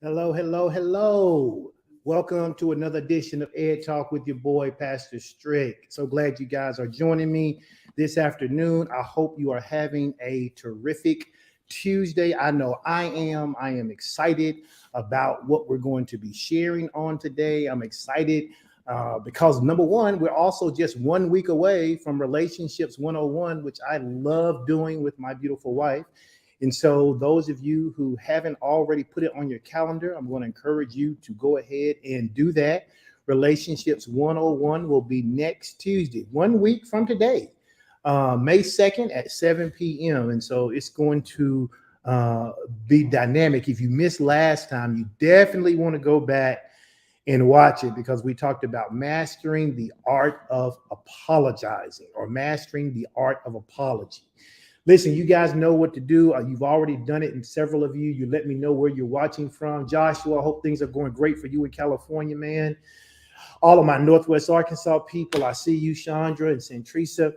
Hello, hello, hello. Welcome to another edition of EdTalk with your boy, Pastor Strick. So glad you guys are joining me this afternoon. I hope you are having a terrific Tuesday. I know I am. I am excited about what we're going to be sharing on today. I'm excited because number one, we're also just 1 week away from Relationships 101, which I love doing with my beautiful wife. And so those of you who haven't already put it on your calendar, I'm going to encourage you to go ahead and do that. Relationships 101 will be next Tuesday, 1 week from today, May 2nd at 7 p.m. And so it's going to be dynamic. If you missed last time, you definitely want to go back and watch it because we talked about mastering the art of apologizing or mastering the art of apology. Listen, you guys know what to do. You've already done it, and several of you. You let me know where you're watching from. Joshua, I hope things are going great for you in California, man. All of my Northwest Arkansas people, I see you, Chandra and Centrisa.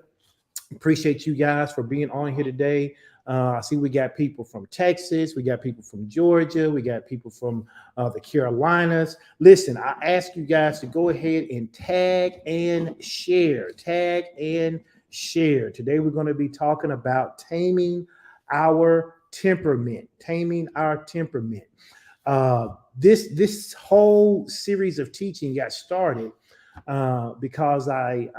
Appreciate you guys for being on here today. I see we got people from Texas. We got people from Georgia. We got people from the Carolinas. Listen, I ask you guys to go ahead and tag and share. Tag and share. Today we're going to be talking about taming our temperament. Taming our temperament. This whole series of teaching got started because I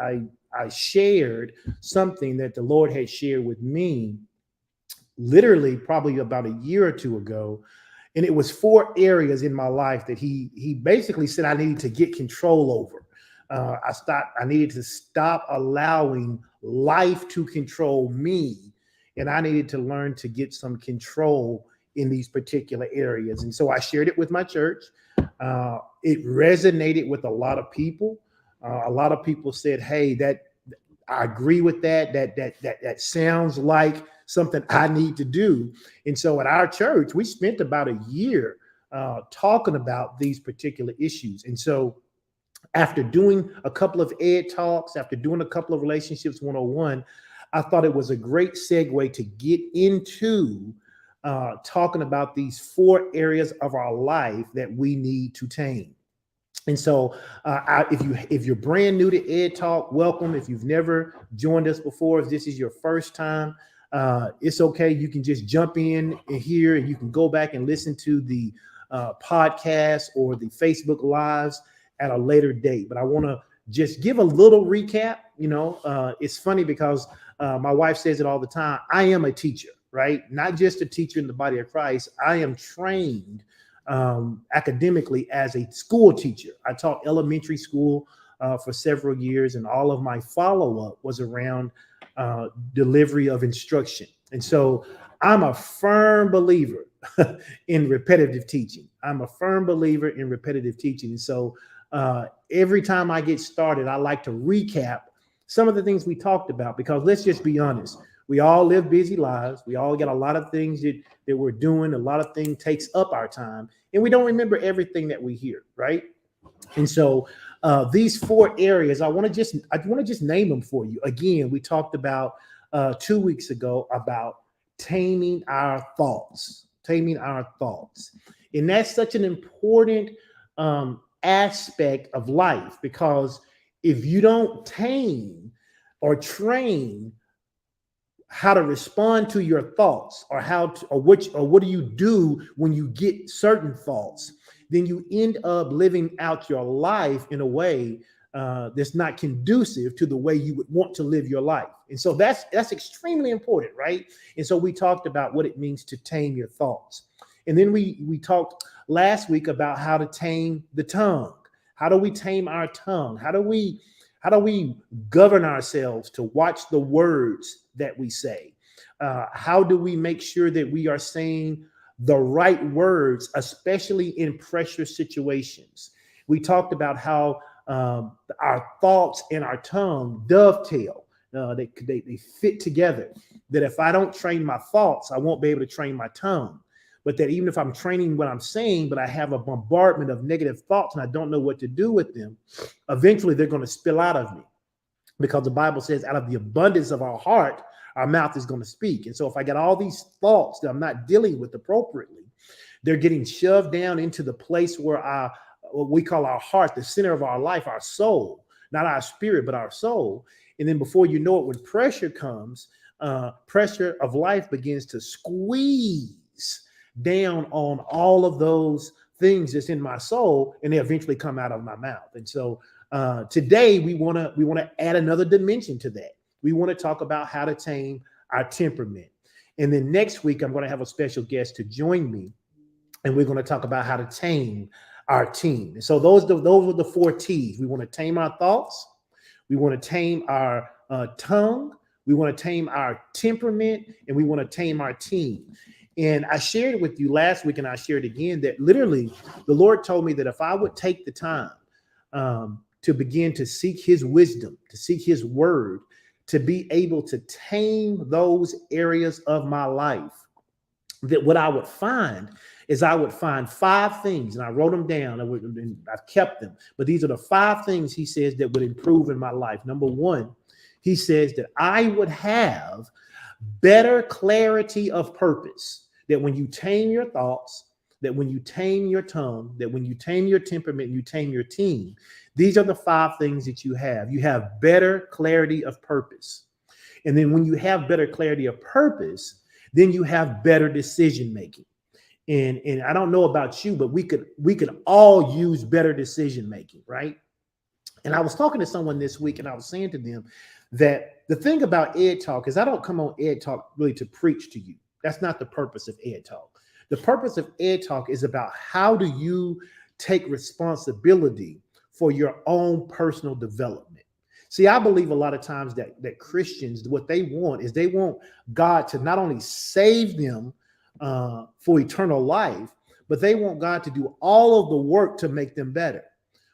shared something that the Lord had shared with me literally probably about a year or two ago. And it was 4 areas in my life that he basically said I needed to get control over. I needed to stop allowing life to control me. And I needed to learn to get some control in these particular areas. And so I shared it with my church. It resonated with a lot of people. A lot of people said, hey, that I agree with that. That sounds like something I need to do. And so at our church, we spent about a year talking about these particular issues. And so after doing a couple of Ed Talks, after doing a couple of Relationships 101, I thought it was a great segue to get into talking about these 4 areas of our life that we need to tame. And so, if you're brand new to Ed Talk, welcome. If you've never joined us before, if this is your first time, it's okay. You can just jump in here, and you can go back and listen to the podcast or the Facebook Lives at a later date. But I want to just give a little recap. It's funny because my wife says it all the time. I am a teacher, right? Not just a teacher in the body of Christ. I am trained academically as a school teacher. I taught elementary school for several years, and all of my follow-up was around delivery of instruction. And so I'm a firm believer in repetitive teaching. I'm a firm believer in repetitive teaching. And so every time I get started, I like to recap some of the things we talked about, because let's just be honest. We all live busy lives. We all got a lot of things that we're doing. A lot of things takes up our time, and we don't remember everything that we hear, right? And so these 4 areas, I want to just name them for you. Again, we talked about 2 weeks ago about taming our thoughts, and that's such an important aspect of life, because if you don't tame or train how to respond to your thoughts, or what do you do when you get certain thoughts, then you end up living out your life in a way that's not conducive to the way you would want to live your life. And so that's extremely important, right? And so we talked about what it means to tame your thoughts. And then we talked last week about how to tame the tongue. How do we tame our tongue? How do we govern ourselves to watch the words that we say? How do we make sure that we are saying the right words, especially in pressure situations? We talked about how our thoughts and our tongue dovetail. They fit together. That if I don't train my thoughts, I won't be able to train my tongue. But that even if I'm training what I'm saying, but I have a bombardment of negative thoughts and I don't know what to do with them, eventually they're going to spill out of me, because the Bible says out of the abundance of our heart, our mouth is going to speak. And so if I got all these thoughts that I'm not dealing with appropriately, they're getting shoved down into the place where what we call our heart, the center of our life, our soul, not our spirit, but our soul. And then before you know it, when pressure comes, pressure of life begins to squeeze down on all of those things that's in my soul, and they eventually come out of my mouth. And so today we want to add another dimension to that. We want to talk about how to tame our temperament. And then next week I'm going to have a special guest to join me, and we're going to talk about how to tame our team. And so those are the 4 T's. We want to tame our thoughts. We want to tame our tongue. We want to tame our temperament, and we want to tame our team. And I shared with you last week, and I shared again, that literally the Lord told me that if I would take the time to begin to seek his wisdom, to seek his word, to be able to tame those areas of my life, that what I would find is I would find 5 things, and I wrote them down, and I've kept them. But these are the 5 things he says that would improve in my life. Number 1, he says that I would have better clarity of purpose. That when you tame your thoughts, that when you tame your tongue, that when you tame your temperament, you tame your team, these are the 5 things that you have. You have better clarity of purpose. And then when you have better clarity of purpose, then you have better decision making. And I don't know about you, but we could all use better decision making, right? And I was talking to someone this week, and I was saying to them that the thing about Ed Talk is I don't come on Ed Talk really to preach to you. That's not the purpose of Ed Talk. The purpose of Ed Talk is about how do you take responsibility for your own personal development. See, I believe a lot of times that Christians, what they want is they want God to not only save them for eternal life, but they want God to do all of the work to make them better.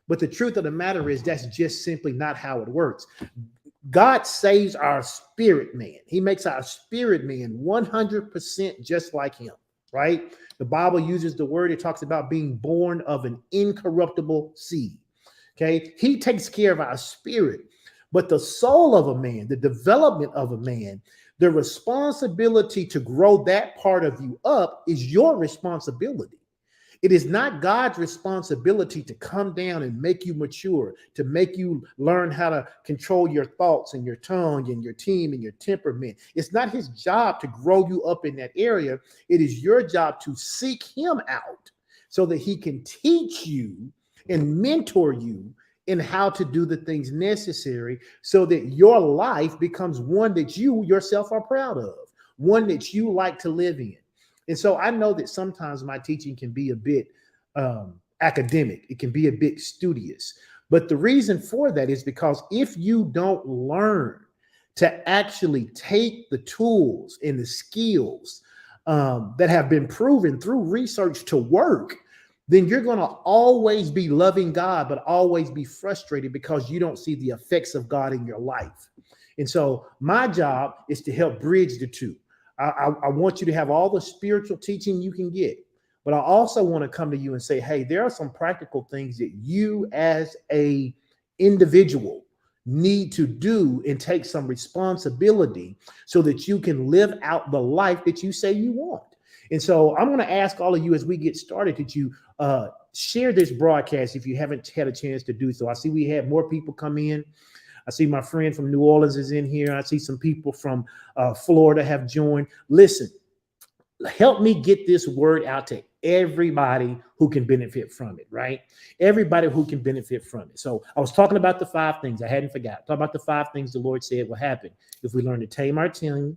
But the truth of the matter is that's just simply not how it works. God saves our spirit man. He makes our spirit man 100% just like him, right? The Bible uses the word, it talks about being born of an incorruptible seed. Okay. He takes care of our spirit, But the soul of a man, the development of a man, the responsibility to grow that part of you up is your responsibility. It is not God's responsibility to come down and make you mature, to make you learn how to control your thoughts and your tongue and your team and your temperament. It's not his job to grow you up in that area. It is your job to seek him out so that he can teach you and mentor you in how to do the things necessary so that your life becomes one that you yourself are proud of, one that you like to live in. And so I know that sometimes my teaching can be a bit academic. It can be a bit studious. But the reason for that is because if you don't learn to actually take the tools and the skills that have been proven through research to work, then you're going to always be loving God, but always be frustrated because you don't see the effects of God in your life. And so my job is to help bridge the two. I want you to have all the spiritual teaching you can get, but I also want to come to you and say, hey, there are some practical things that you as a individual need to do and take some responsibility so that you can live out the life that you say you want. And so I'm going to ask all of you as we get started that you share this broadcast if you haven't had a chance to do so. I see we had more people come in. I see my friend from New Orleans is in here. I see some people from Florida have joined. Listen, help me get this word out to everybody who can benefit from it, right? Everybody who can benefit from it. So I was talking about the 5 things. I hadn't forgot. Talk about the 5 things the Lord said will happen if we learn to tame our tongue,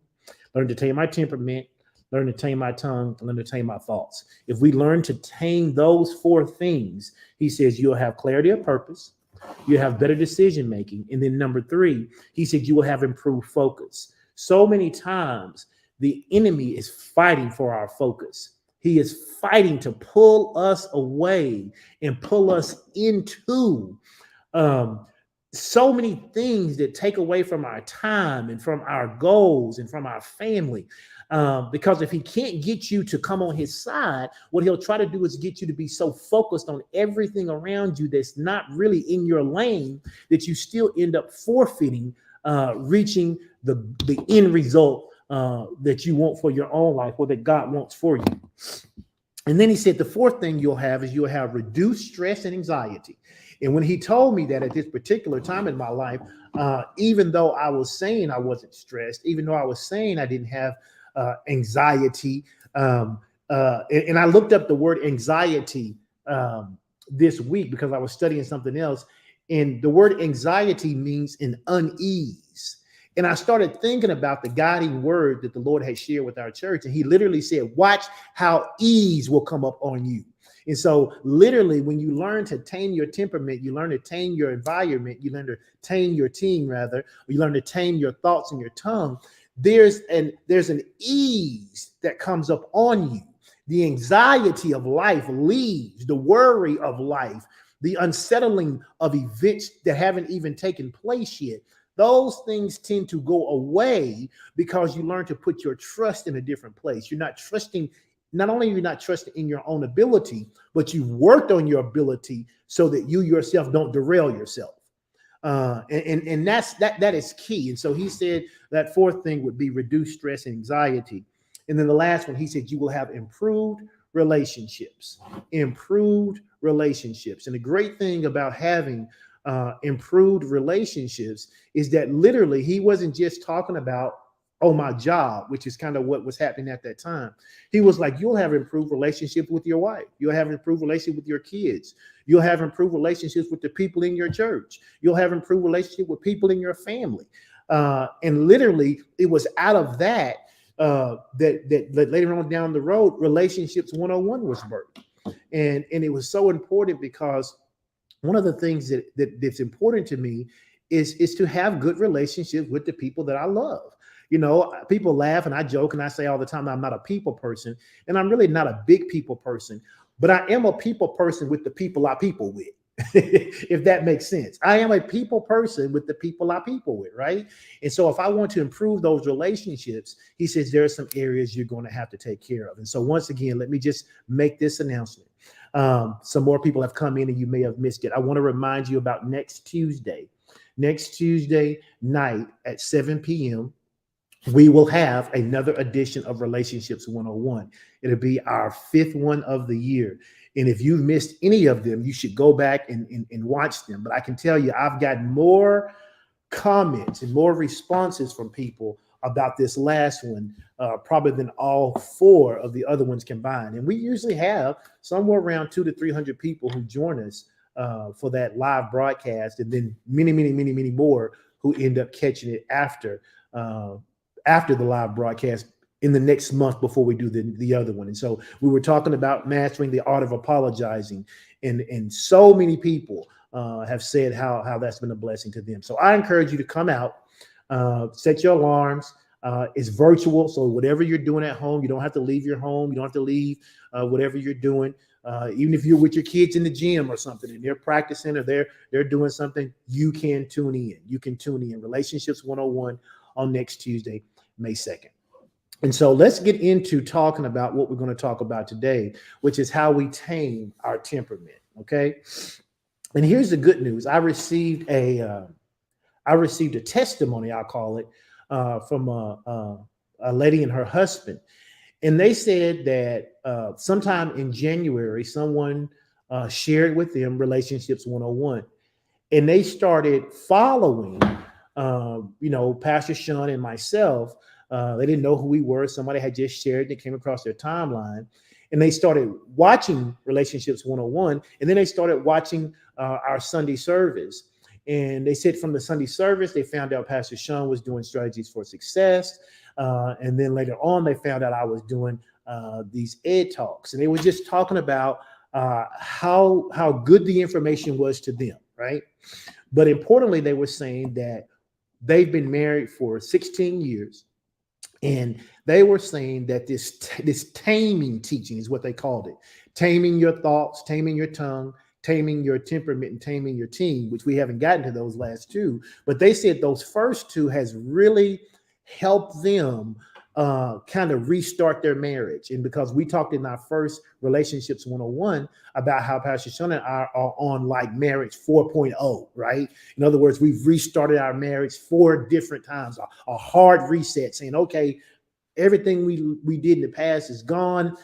learn to tame our temperament, learn to tame my tongue, learn to tame my thoughts. If we learn to tame those 4 things, he says you'll have clarity of purpose. You have better decision making. And then number 3, he said you will have improved focus. So many times the enemy is fighting for our focus. He is fighting to pull us away and pull us into so many things that take away from our time and from our goals and from our family. Because if he can't get you to come on his side, what he'll try to do is get you to be so focused on everything around you that's not really in your lane that you still end up forfeiting reaching the end result that you want for your own life or that God wants for you. And then he said the 4th thing you'll have is you'll have reduced stress and anxiety. And when he told me that at this particular time in my life, even though I was saying I wasn't stressed, even though I was saying I didn't have anxiety, and I looked up the word anxiety this week because I was studying something else, and the word anxiety means an unease. And I started thinking about the guiding word that the Lord had shared with our church, and he literally said, watch how ease will come up on you. And so literally, when you learn to tame your temperament, you learn to tame your environment, you learn to tame your team, rather, or you learn to tame your thoughts and your tongue, there's an ease that comes up on you. The anxiety of life leaves, the worry of life, the unsettling of events that haven't even taken place yet. Those things tend to go away because you learn to put your trust in a different place. You're not trusting. Not only are you not trusting in your own ability, but you've worked on your ability so that you yourself don't derail yourself. And that is key. And so he said that 4th thing would be reduced stress and anxiety. And then the last one, he said, you will have improved relationships, improved relationships. And the great thing about having improved relationships is that literally he wasn't just talking about, oh, my job, which is kind of what was happening at that time. He was like, you'll have improved relationships with your wife. You'll have improved relationship with your kids. You'll have improved relationships with the people in your church. You'll have improved relationship with people in your family. And literally, it was out of that that later on down the road, Relationships 101 was birthed. And it was so important because one of the things that's important to me is to have good relationships with the people that I love. You know, people laugh and I joke and I say all the time, I'm not a people person, and I'm really not a big people person, but I am a people person with the people I people with, if that makes sense. I am a people person with the people I people with, right? And so if I want to improve those relationships, he says there are some areas you're going to have to take care of. And so once again, let me just make this announcement. Some more people have come in and you may have missed it. I want to remind you about next Tuesday. Next Tuesday night at 7 p.m., we will have another edition of Relationships 101. It'll be our fifth one of the year. And if you've missed any of them, you should go back and watch them. But I can tell you, I've gotten more comments and more responses from people about this last one, probably than all four of the other ones combined. And we usually have somewhere around 200 to 300 people who join us for that live broadcast, and then many more who end up catching it after the live broadcast in the next month before we do the other one. And so we were talking about mastering the art of apologizing, and so many people have said how that's been a blessing to them. So I encourage you to come out, set your alarms. It's virtual, so whatever you're doing at home, you don't have to leave your home. You don't have to leave whatever you're doing. Even if you're with your kids in the gym or something and they're practicing or they're doing something, you can tune in. You can tune in. Relationships 101 on next Tuesday, May 2nd. And so let's get into talking about what we're going to talk about today, which is how we tame our temperament. Okay. And here's the good news. I received a testimony, I'll call it, from a lady and her husband. And they said that sometime in January, someone shared with them Relationships 101. And they started following, Pastor Sean and myself. They didn't know who we were. Somebody had just shared. They came across their timeline. And they started watching Relationships 101. And then they started watching our Sunday service. And they said from the Sunday service, they found out Pastor Sean was doing strategies for success. And then later on, they found out I was doing these EdTalks. And they were just talking about how good the information was to them, right? But importantly, they were saying that they've been married for 16 years. And they were saying that this taming teaching is what they called it. Taming your thoughts, taming your tongue, taming your temperament, and taming your team, which we haven't gotten to those last two. But they said those first two has really helped them kind of restart their marriage. And because we talked in our first Relationships 101 about how Pastor Sean and I are on like marriage 4.0, right? In other words, we've restarted our marriage 4 different times, a hard reset, saying, okay, everything we did in the past is gone.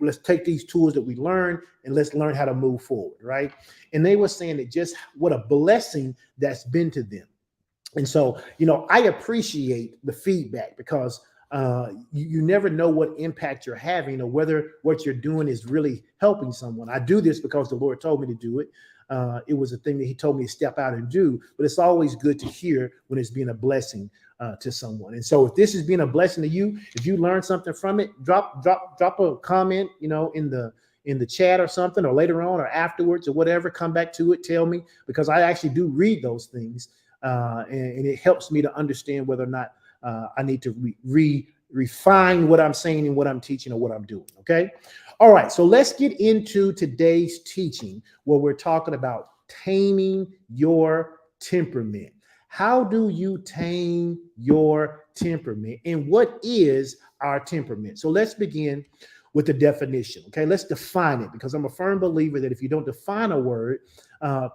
Let's take these tools that we learned and let's learn how to move forward, right? And they were saying that just what a blessing that's been to them. And so, I appreciate the feedback because you never know what impact you're having or whether what you're doing is really helping someone. I do this because the Lord told me to do it. It was a thing that he told me to step out and do, but it's always good to hear when it's being a blessing to someone. And so if this is being a blessing to you, if you learn something from it, drop a comment, in the chat or something, or later on or afterwards or whatever, come back to it, tell me, because I actually do read those things. And it helps me to understand whether or not I need to refine what I'm saying and what I'm teaching or what I'm doing. Okay. All right. So let's get into today's teaching where we're talking about taming your temperament. How do you tame your temperament, and what is our temperament? So let's begin with the definition. Okay. Let's define it, because I'm a firm believer that if you don't define a word,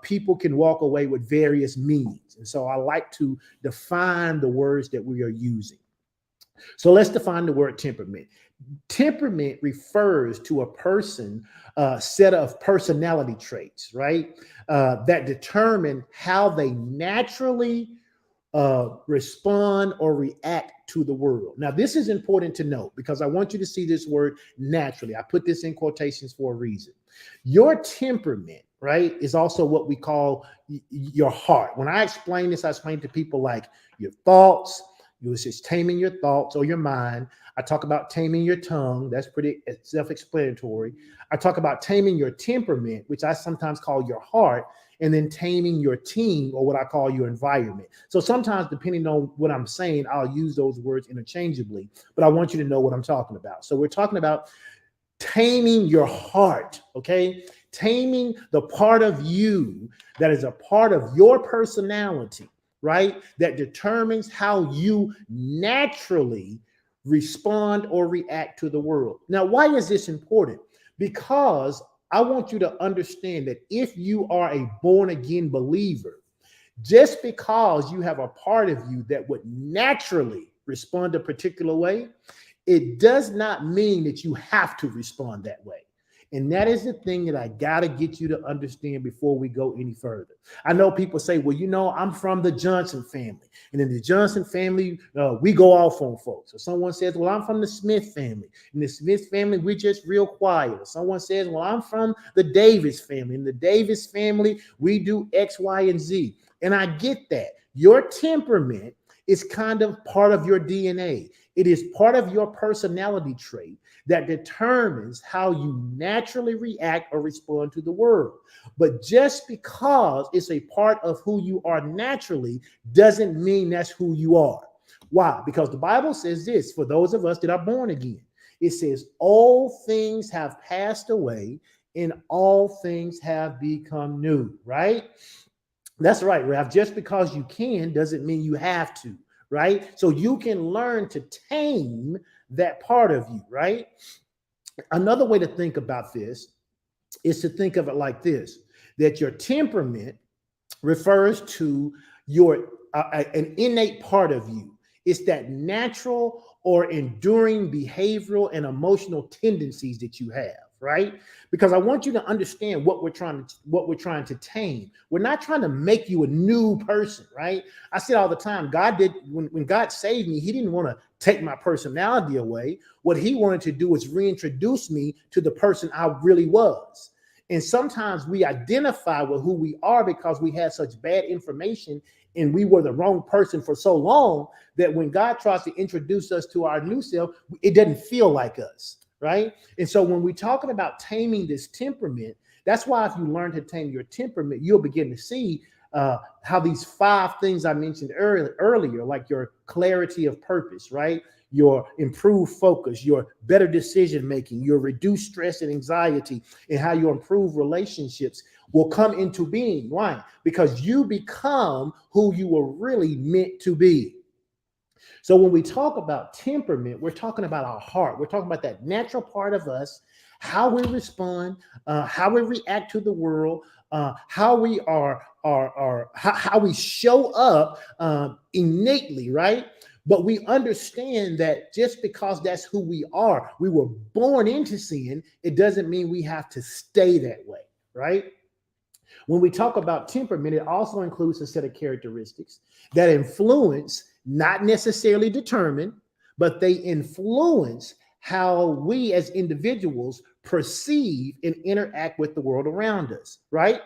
people can walk away with various meanings. And so I like to define the words that we are using. So let's define the word temperament. Temperament refers to a person, set of personality traits, right? That determine how they naturally respond or react to the world. Now, this is important to note because I want you to see this word naturally. I put this in quotations for a reason. Your temperament, right, is also what we call your heart. When I explain this, I explain to people like your thoughts. It's just taming your thoughts or your mind. I talk about taming your tongue. That's pretty self-explanatory. I talk about taming your temperament, which I sometimes call your heart, and then taming your team, or what I call your environment. So sometimes, depending on what I'm saying, I'll use those words interchangeably, but I want you to know what I'm talking about. So we're talking about taming your heart, okay? Taming the part of you that is a part of your personality, right? That determines how you naturally respond or react to the world. Now, why is this important? Because I want you to understand that if you are a born again believer, Just because you have a part of you that would naturally respond a particular way, it does not mean that you have to respond that way. And that is the thing that I got to get you to understand before we go any further. I know people say, well, I'm from the Johnson family. And in the Johnson family, we go off on folks. Or someone says, well, I'm from the Smith family. In the Smith family, we're just real quiet. Or someone says, well, I'm from the Davis family. In the Davis family, we do X, Y, and Z. And I get that. Your temperament is kind of part of your DNA. It is part of your personality trait that determines how you naturally react or respond to the world. But just because it's a part of who you are naturally doesn't mean that's who you are. Why? Because the Bible says this, for those of us that are born again, it says, all things have passed away and all things have become new, right? That's right, Ralph. Just because you can doesn't mean you have to, right? So you can learn to tame that part of you, right? Another way to think about this is to think of it like this, that your temperament refers to your an innate part of you. It's that natural or enduring behavioral and emotional tendencies that you have, right? Because I want you to understand what we're trying to tame. We're not trying to make you a new person, right? I say all the time, God did when God saved me, he didn't want to take my personality away. What he wanted to do was reintroduce me to the person I really was. And sometimes we identify with who we are because we had such bad information and we were the wrong person for so long that when God tries to introduce us to our new self, it doesn't feel like us, right? And so when we're talking about taming this temperament, that's why if you learn to tame your temperament, you'll begin to see how these 5 things I mentioned earlier, like your clarity of purpose, right? Your improved focus, your better decision making, your reduced stress and anxiety, and how you improve relationships will come into being. Why? Because you become who you were really meant to be. So when we talk about temperament, we're talking about our heart. We're talking about that natural part of us, how we respond, how we react to the world, how we how we show up innately, right? But we understand that just because that's who we are, we were born into sin, it doesn't mean we have to stay that way, right? When we talk about temperament, it also includes a set of characteristics that influence, not necessarily determine, but they influence how we as individuals perceive and interact with the world around us, right?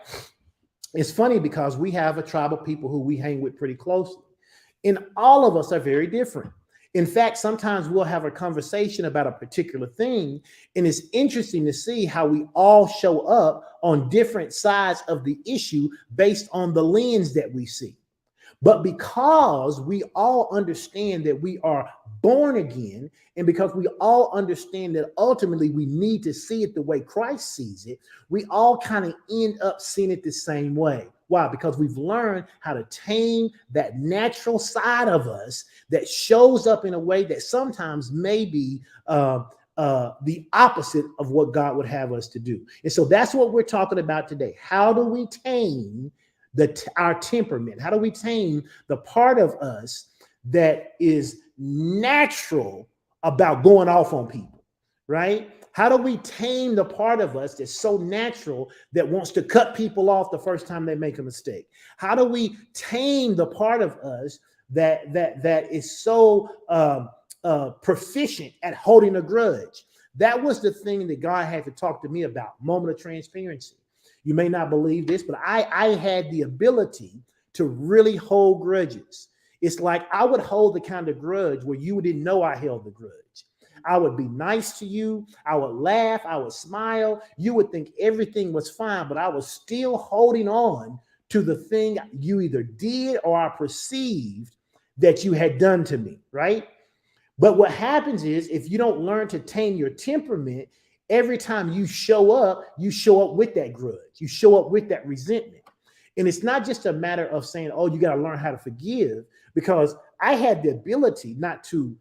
It's funny because we have a tribe of people who we hang with pretty closely, and all of us are very different. In fact, sometimes we'll have a conversation about a particular thing, and it's interesting to see how we all show up on different sides of the issue based on the lens that we see. But because we all understand that we are born again, and because we all understand that ultimately we need to see it the way Christ sees it, we all kind of end up seeing it the same way. Why? Because we've learned how to tame that natural side of us that shows up in a way that sometimes may be the opposite of what God would have us to do. And so that's what we're talking about today. How do we tame our temperament? How do we tame the part of us that is natural about going off on people, right? How do we tame the part of us that's so natural that wants to cut people off the first time they make a mistake? How do we tame the part of us that is so proficient at holding a grudge? That was the thing that God had to talk to me about. Moment of transparency. You may not believe this, but I had the ability to really hold grudges. It's like I would hold the kind of grudge where you didn't know I held the grudge. I would be nice to you. I would laugh. I would smile. You would think everything was fine, but I was still holding on to the thing you either did or I perceived that you had done to me, right? But what happens is if you don't learn to tame your temperament, every time you show up with that grudge. You show up with that resentment. And it's not just a matter of saying, oh, you got to learn how to forgive, because I had the ability not to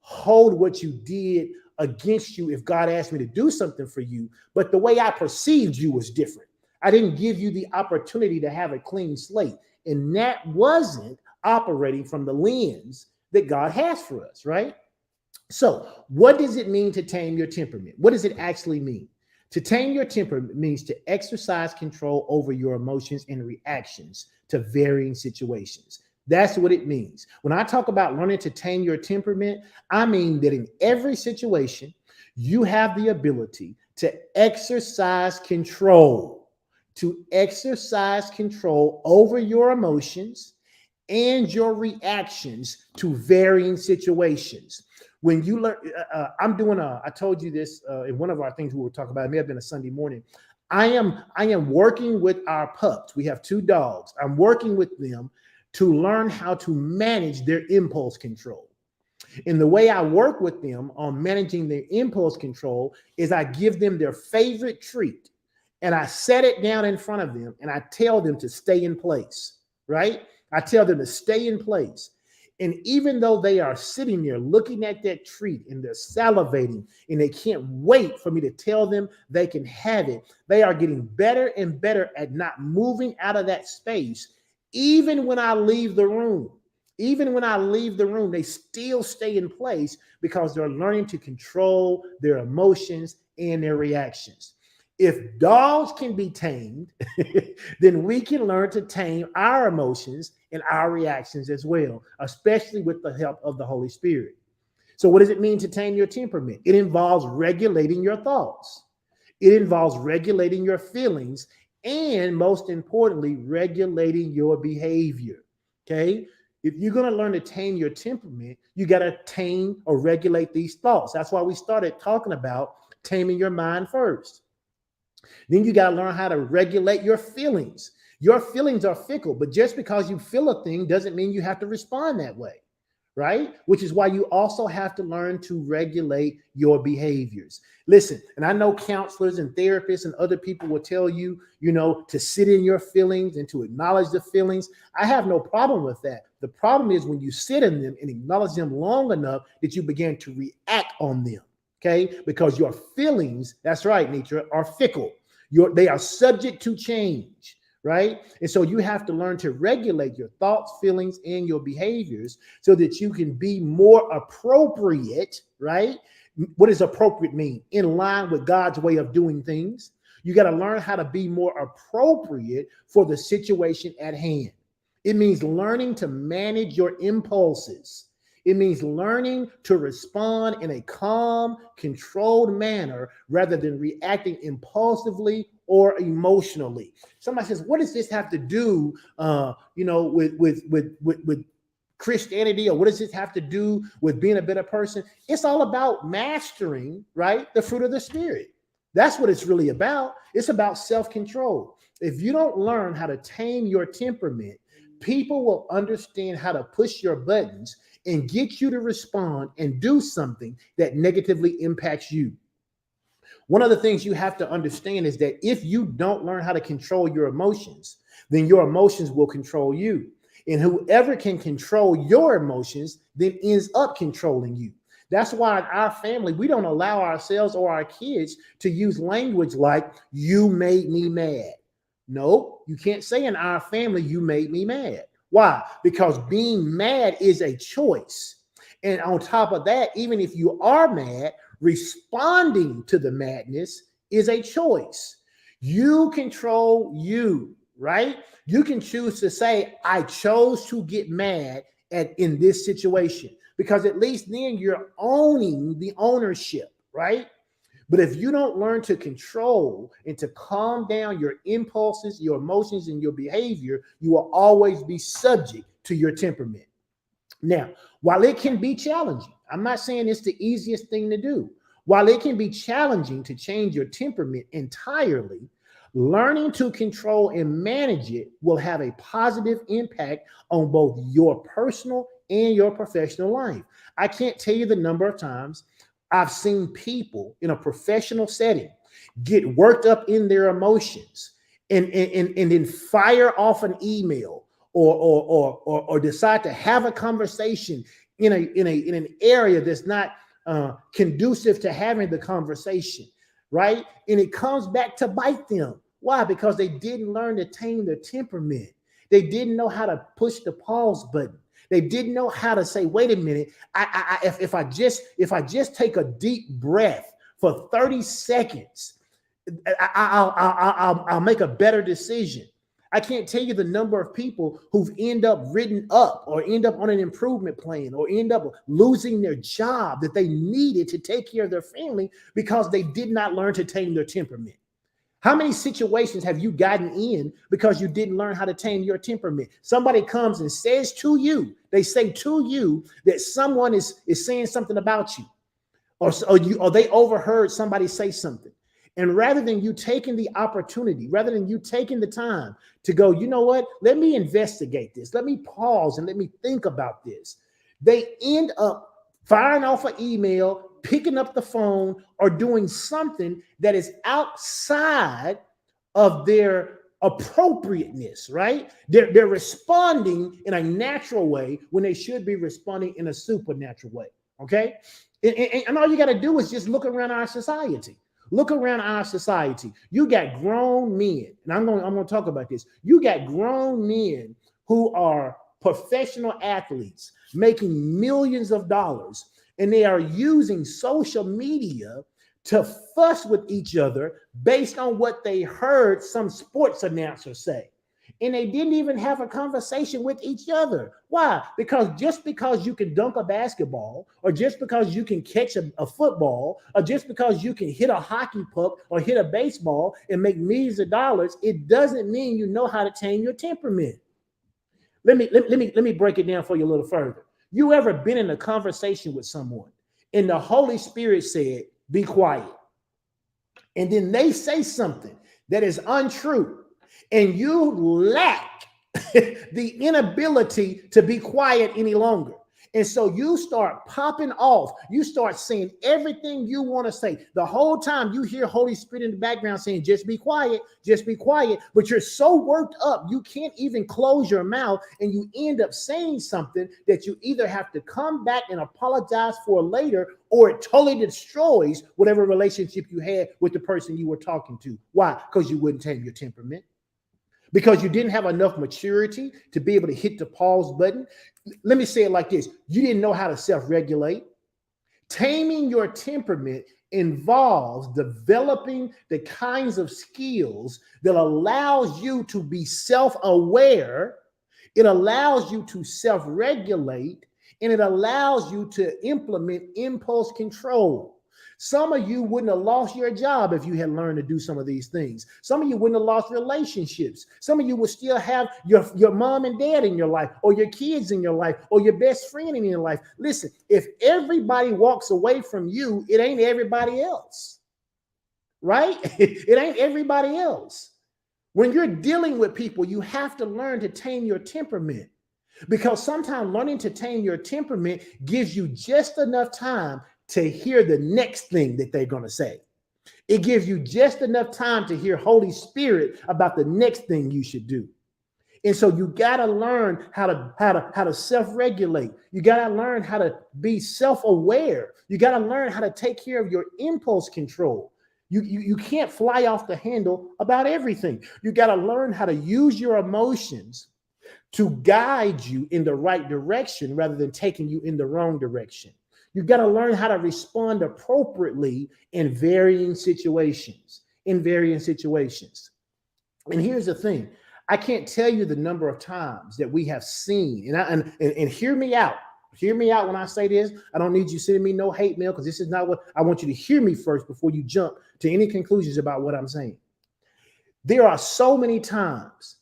hold what you did against you if God asked me to do something for you. But the way I perceived you was different. I didn't give you the opportunity to have a clean slate. And that wasn't operating from the lens that God has for us, right? So, what does it mean to tame your temperament? What does it actually mean? To tame your temperament means to exercise control over your emotions and reactions to varying situations. That's what it means. When I talk about learning to tame your temperament, I mean that in every situation, you have the ability to exercise control, over your emotions and your reactions to varying situations. When you learn, I told you this in one of our things we were talking about. It may have been a Sunday morning. I am working with our pups. We have 2 dogs. I'm working with them to learn how to manage their impulse control. And the way I work with them on managing their impulse control is I give them their favorite treat and I set it down in front of them and I tell them to stay in place, right? I tell them to stay in place. And even though they are sitting there looking at that treat and they're salivating and they can't wait for me to tell them they can have it, they are getting better and better at not moving out of that space. Even when I leave the room, they still stay in place because they're learning to control their emotions and their reactions. If dogs can be tamed, then we can learn to tame our emotions and our reactions as well, especially with the help of the Holy Spirit. So what does it mean to tame your temperament? It involves regulating your thoughts. It involves regulating your feelings and, most importantly, regulating your behavior, okay? If you're going to learn to tame your temperament, you got to tame or regulate these thoughts. That's why we started talking about taming your mind first. Then you got to learn how to regulate your feelings. Your feelings are fickle, but just because you feel a thing doesn't mean you have to respond that way, right? Which is why you also have to learn to regulate your behaviors. Listen, and I know counselors and therapists and other people will tell you, to sit in your feelings and to acknowledge the feelings. I have no problem with that. The problem is when you sit in them and acknowledge them long enough that you begin to react on them, okay? Because your feelings, that's right, Nitra, are fickle. They are subject to change, right? And so you have to learn to regulate your thoughts, feelings, and your behaviors so that you can be more appropriate, right? What does appropriate mean? In line with God's way of doing things. You got to learn how to be more appropriate for the situation at hand. It means learning to manage your impulses. It means learning to respond in a calm, controlled manner rather than reacting impulsively or emotionally. Somebody says, "What does this have to do, with Christianity, or what does this have to do with being a better person?" It's all about mastering, right, the fruit of the Spirit. That's what it's really about. It's about self-control. If you don't learn how to tame your temperament, people will understand how to push your buttons and get you to respond and do something that negatively impacts you. One of the things you have to understand is that if you don't learn how to control your emotions, then your emotions will control you. And whoever can control your emotions then ends up controlling you. That's why in our family, we don't allow ourselves or our kids to use language like, "You made me mad." No, you can't say in our family, "You made me mad." Why? Because being mad is a choice. And on top of that, even if you are mad, responding to the madness is a choice. You control you, right? You can choose to say, "I chose to get mad in this situation," because at least then you're owning the ownership, right? But if you don't learn to control and to calm down your impulses, your emotions, and your behavior, you will always be subject to your temperament. Now, while it can be challenging, I'm not saying it's the easiest thing to do. While it can be challenging to change your temperament entirely, learning to control and manage it will have a positive impact on both your personal and your professional life. I can't tell you the number of times I've seen people in a professional setting get worked up in their emotions and then fire off an email or decide to have a conversation in an area that's not conducive to having the conversation, right? And it comes back to bite them. Why? Because they didn't learn to tame their temperament. They didn't know how to push the pause button. They didn't know how to say, wait a minute, if I just take a deep breath for 30 seconds, I'll make a better decision. I can't tell you the number of people who've end up written up or end up on an improvement plan or end up losing their job that they needed to take care of their family because they did not learn to tame their temperament. How many situations have you gotten in because you didn't learn how to tame your temperament? Somebody comes and says to you, they say to you that someone is saying something about you, or they overheard somebody say something. And rather than you taking the opportunity, rather than you taking the time to go, you know what, let me investigate this. Let me pause and let me think about this. They end up firing off an email, picking up the phone, or doing something that is outside of their appropriateness, right? They're responding in a natural way when they should be responding in a supernatural way, okay? And all you got to do is just look around our society. Look around our society. You got grown men, and I'm going to talk about this. You got grown men who are professional athletes making millions of dollars, and they are using social media to fuss with each other based on what they heard some sports announcer say. And they didn't even have a conversation with each other. Why? Because just because you can dunk a basketball, or just because you can catch a football, or just because you can hit a hockey puck or hit a baseball and make millions of dollars, it doesn't mean you know how to tame your temperament. Let me break it down for you a little further. You ever been in a conversation with someone and the Holy Spirit said, be quiet, and then they say something that is untrue, and you lack the inability to be quiet any longer? And so you start popping off. You start saying everything you want to say. The whole time you hear Holy Spirit in the background saying, just be quiet, just be quiet. But you're so worked up, you can't even close your mouth. And you end up saying something that you either have to come back and apologize for later, or it totally destroys whatever relationship you had with the person you were talking to. Why? Because you wouldn't tame your temperament. Because you didn't have enough maturity to be able to hit the pause button. Let me say it like this. You didn't know how to self-regulate. Taming your temperament involves developing the kinds of skills that allows you to be self-aware. It allows you to self-regulate, and it allows you to implement impulse control. Some of you wouldn't have lost your job if you had learned to do some of these things. Some of you wouldn't have lost relationships. Some of you would still have your mom and dad in your life, or your kids in your life, or your best friend in your life. Listen, if everybody walks away from you, it ain't everybody else, right? It ain't everybody else. When you're dealing with people, you have to learn to tame your temperament, because sometimes learning to tame your temperament gives you just enough time to hear the next thing that they're going to say. It gives you just enough time to hear Holy Spirit about the next thing you should do. And so you got to learn how to self-regulate. You got to learn how to be self-aware. You got to learn how to take care of your impulse control. You can't fly off the handle about everything. You got to learn how to use your emotions to guide you in the right direction rather than taking you in the wrong direction. You got to learn how to respond appropriately in varying situations. And here's the thing. I can't tell you the number of times that we have seen, and hear me out. Hear me out when I say this. I don't need you sending me no hate mail, because this is not what I want you to hear me first before you jump to any conclusions about what I'm saying. There are so many times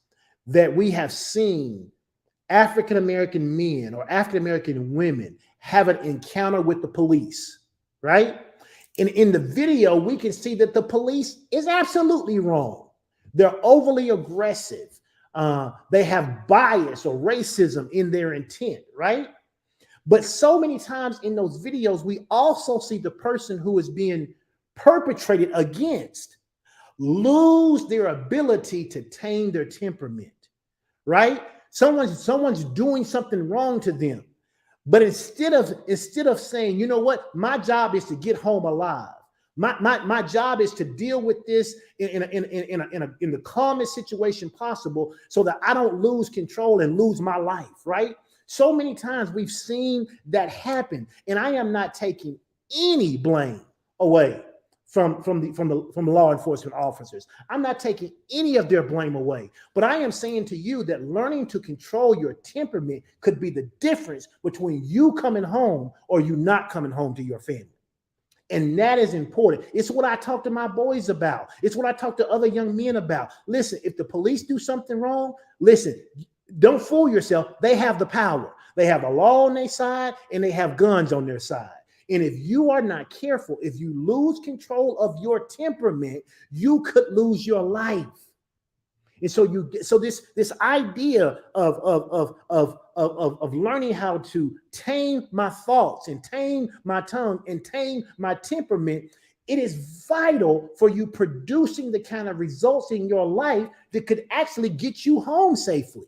that we have seen African-American men or African-American women have an encounter with the police, right? And in the video, we can see that the police is absolutely wrong. They're overly aggressive. They have bias or racism in their intent, right? But so many times in those videos, we also see the person who is being perpetrated against lose their ability to tame their temperament, right? Someone's doing something wrong to them. But instead of saying, you know what, my job is to get home alive. My job is to deal with this in the calmest situation possible so that I don't lose control and lose my life, right? So many times we've seen that happen, and I am not taking any blame away from the law enforcement officers. I'm not taking any of their blame away, but I am saying to you that learning to control your temperament could be the difference between you coming home or you not coming home to your family. And that is important. It's what I talk to my boys about. It's what I talk to other young men about. Listen, if the police do something wrong, listen, don't fool yourself. They have the power. They have the law on their side and they have guns on their side. And if you are not careful, if you lose control of your temperament, you could lose your life. And so this idea of learning how to tame my thoughts and tame my tongue and tame my temperament, it is vital for you producing the kind of results in your life that could actually get you home safely.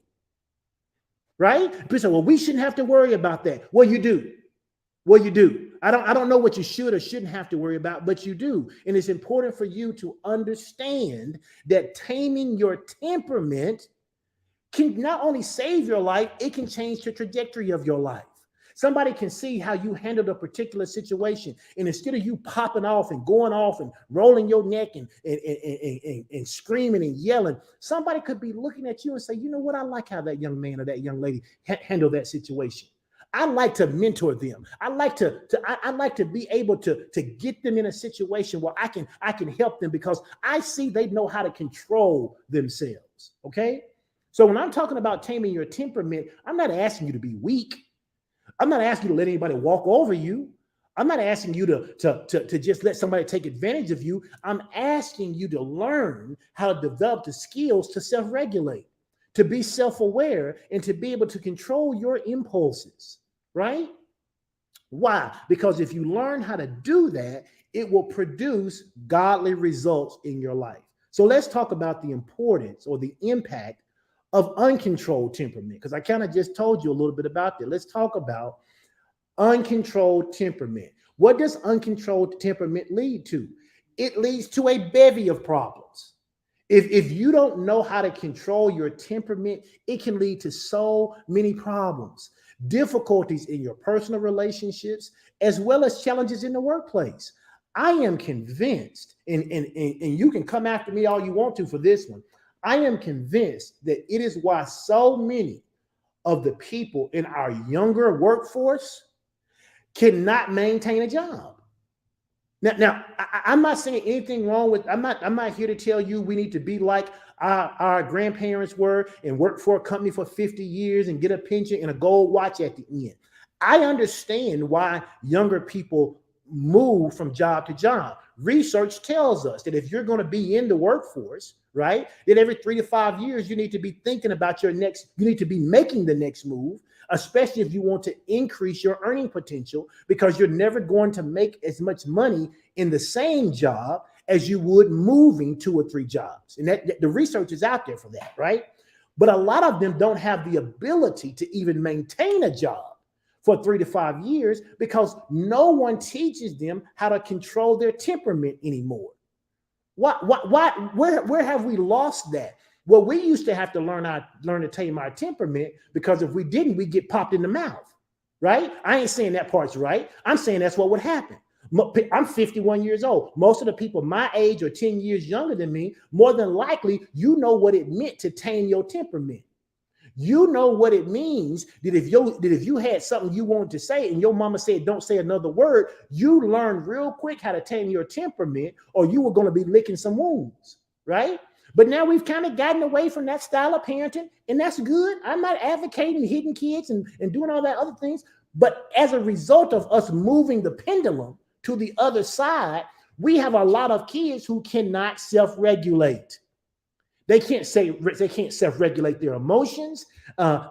Right? People say, well, we shouldn't have to worry about that. Well, you do. Well, you do. I don't know what you should or shouldn't have to worry about, but you do. And it's important for you to understand that taming your temperament can not only save your life, it can change the trajectory of your life. Somebody can see how you handled a particular situation, and instead of you popping off and going off and rolling your neck and screaming and yelling, somebody could be looking at you and say, you know what, I like how that young man or that young lady handled that situation. I like to mentor them. I like to be able to get them in a situation where I can help them because I see they know how to control themselves. Okay. So when I'm talking about taming your temperament, I'm not asking you to be weak. I'm not asking you to let anybody walk over you. I'm not asking you to just let somebody take advantage of you. I'm asking you to learn how to develop the skills to self-regulate, to be self-aware, and to be able to control your impulses. Right? Why? Because if you learn how to do that, it will produce godly results in your life. So let's talk about the importance or the impact of uncontrolled temperament, because I kind of just told you a little bit about that. Let's talk about uncontrolled temperament. What does uncontrolled temperament lead to? It leads to a bevy of problems. If you don't know how to control your temperament, it can lead to so many problems. Difficulties in your personal relationships, as well as challenges in the workplace. I am convinced, and you can come after me all you want to for this one. I am convinced that it is why so many of the people in our younger workforce cannot maintain a job. Now, I'm not saying anything wrong with, I'm not here to tell you we need to be like our grandparents were and work for a company for 50 years and get a pension and a gold watch at the end. I understand why younger people move from job to job. Research tells us that if you're going to be in the workforce, right, then every 3 to 5 years, you need to be thinking about you need to be making the next move, especially if you want to increase your earning potential, because you're never going to make as much money in the same job as you would moving 2 or 3 jobs. And that the research is out there for that, right? But a lot of them don't have the ability to even maintain a job for 3 to 5 years because no one teaches them how to control their temperament anymore. Where have we lost that? Well, we used to have to learn to tame our temperament, because if we didn't, we'd get popped in the mouth, right? I ain't saying that part's right. I'm saying that's what would happen. I'm 51 years old. Most of the people my age or 10 years younger than me, more than likely, you know what it meant to tame your temperament. You know what it means that if you had something you wanted to say and your mama said, don't say another word, you learned real quick how to tame your temperament, or you were going to be licking some wounds, right? But now we've kind of gotten away from that style of parenting, and that's good. I'm not advocating hitting kids and doing all that other things. But as a result of us moving the pendulum to the other side, we have a lot of kids who cannot self-regulate. They can't self-regulate their emotions.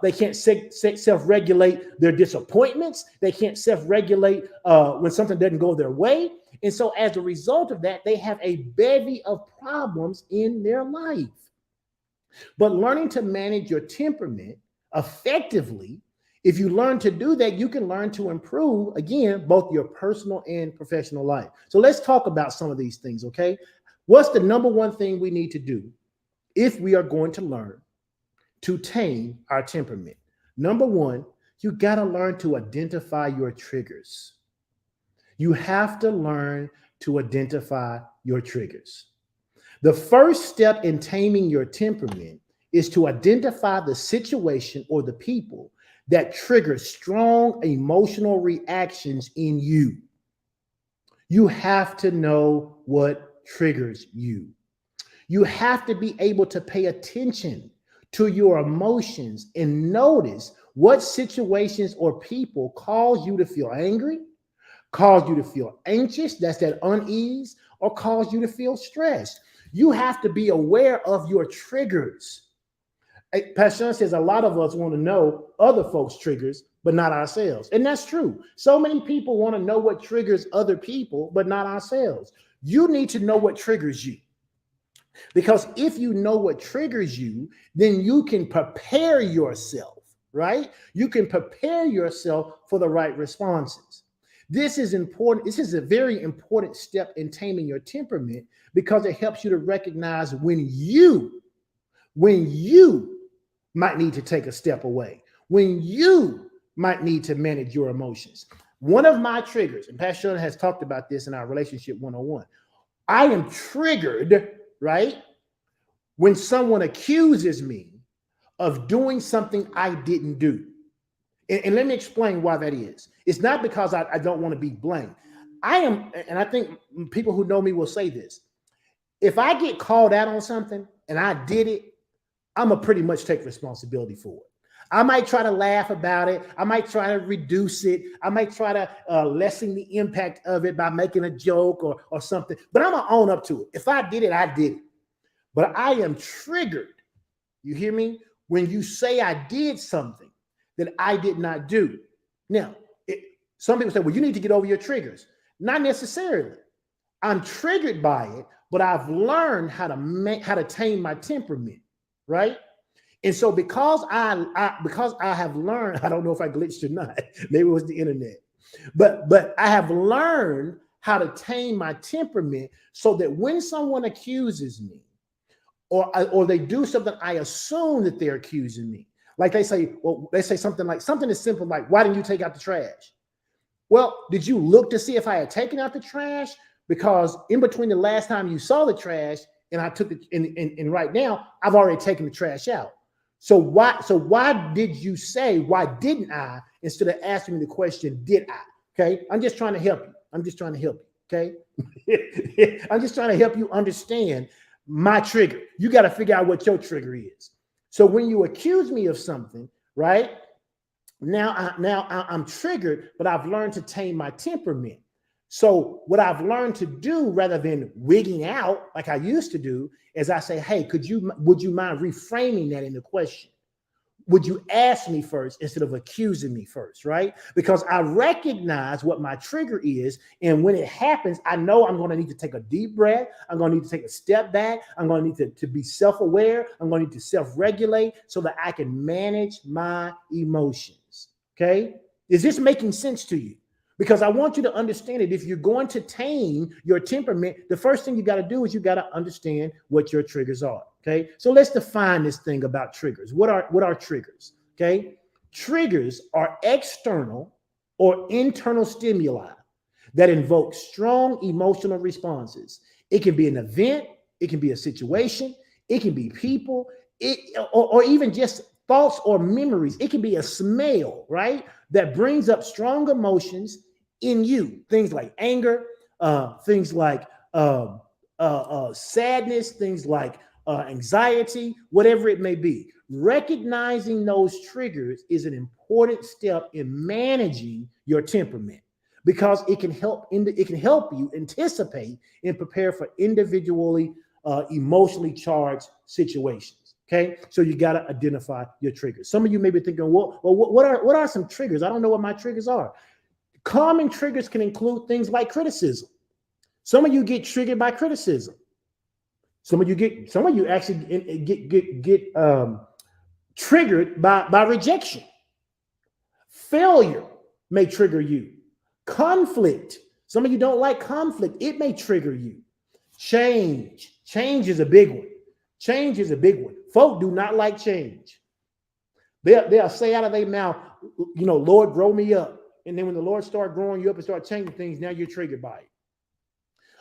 They can't self-regulate their disappointments. They can't self-regulate when something doesn't go their way. And so as a result of that, they have a bevy of problems in their life. But learning to manage your temperament effectively If you learn to do that, you can learn to improve, again, both your personal and professional life. So let's talk about some of these things, okay? What's the number one thing we need to do if we are going to learn to tame our temperament? Number one, you got to learn to identify your triggers. You have to learn to identify your triggers. The first step in taming your temperament is to identify the situation or the people that trigger strong emotional reactions in you. You have to know what triggers you. You have to be able to pay attention to your emotions and notice what situations or people cause you to feel angry, cause you to feel anxious, that's that unease, or cause you to feel stressed. You have to be aware of your triggers. Pastor Sean says a lot of us want to know other folks' triggers, but not ourselves. And that's true. So many people want to know what triggers other people, but not ourselves. You need to know what triggers you. Because if you know what triggers you, then you can prepare yourself, right? You can prepare yourself for the right responses. This is important. This is a very important step in taming your temperament because it helps you to recognize when you might need to take a step away, when you might need to manage your emotions. One of my triggers, and Pastor Sean has talked about this in our Relationship 101, I am triggered, right, when someone accuses me of doing something I didn't do. And let me explain why that is. It's not because I don't want to be blamed. I am, and I think people who know me will say this. If I get called out on something and I did it, I'm going to pretty much take responsibility for it. I might try to laugh about it. I might try to reduce it. I might try to lessen the impact of it by making a joke or something. But I'm going to own up to it. If I did it, I did it. But I am triggered, you hear me, when you say I did something that I did not do. Now, some people say, well, you need to get over your triggers. Not necessarily. I'm triggered by it, but I've learned how to tame my temperament. Right. And so because I have learned, I don't know if I glitched or not, maybe it was the internet, but I have learned how to tame my temperament so that when someone accuses me or they do something, I assume that they're accusing me. Like they say something as simple like, why didn't you take out the trash? Well, did you look to see if I had taken out the trash? Because in between the last time you saw the trash and I took it, and right now I've already taken the trash out. So why did you say, why didn't I, instead of asking me the question, did I? Okay. I'm just trying to help you. Okay. I'm just trying to help you understand my trigger. You got to figure out what your trigger is. So when you accuse me of something, right? Now I'm triggered, but I've learned to tame my temperament. So what I've learned to do, rather than wigging out like I used to do, is I say, hey, would you mind reframing that in the question? Would you ask me first instead of accusing me first, right? Because I recognize what my trigger is. And when it happens, I know I'm going to need to take a deep breath. I'm going to need to take a step back. I'm going to need to be self-aware. I'm going to need to self-regulate so that I can manage my emotions. Okay. Is this making sense to you? Because I want you to understand it. If you're going to tame your temperament, the first thing you got to do is you got to understand what your triggers are. Okay. So let's define this thing about triggers. What are triggers? Okay. Triggers are external or internal stimuli that invoke strong emotional responses. It can be an event. It can be a situation. It can be people, or even just thoughts or memories. It can be a smell, right? That brings up strong emotions in you. Things like anger, things like sadness, things like anxiety, whatever it may be. Recognizing those triggers is an important step in managing your temperament because it can help you anticipate and prepare for individually emotionally charged situations. Okay, so you got to identify your triggers. Some of you may be thinking, well, what are some triggers? I don't know what my triggers are. Common triggers can include things like criticism. Some of you get triggered by criticism. Some of you actually get triggered by rejection. Failure may trigger you. Conflict. Some of you don't like conflict. It may trigger you. Change. Change is a big one. Change is a big one. Folk do not like change. They'll say out of their mouth, Lord, grow me up. And then when the Lord start growing you up and start changing things, now you're triggered by it.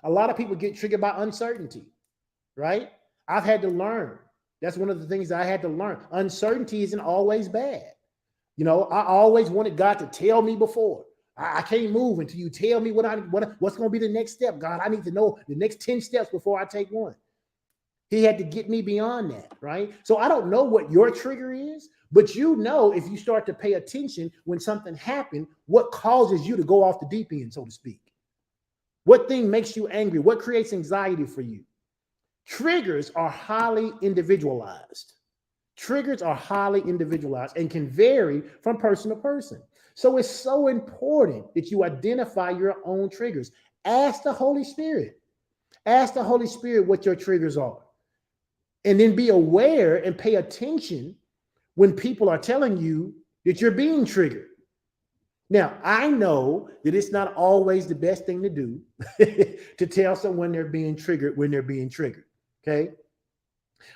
A lot of people get triggered by uncertainty, right? I've had to learn. That's one of the things that I had to learn. Uncertainty isn't always bad. I always wanted God to tell me before. I can't move until you tell me what's going to be the next step. God, I need to know the next 10 steps before I take one. He had to get me beyond that, right? So I don't know what your trigger is, but if you start to pay attention when something happened, what causes you to go off the deep end, so to speak? What thing makes you angry? What creates anxiety for you? Triggers are highly individualized. Triggers are highly individualized and can vary from person to person. So it's so important that you identify your own triggers. Ask the Holy Spirit. Ask the Holy Spirit what your triggers are. And then be aware and pay attention when people are telling you that you're being triggered. Now, I know that it's not always the best thing to do to tell someone they're being triggered when they're being triggered, okay?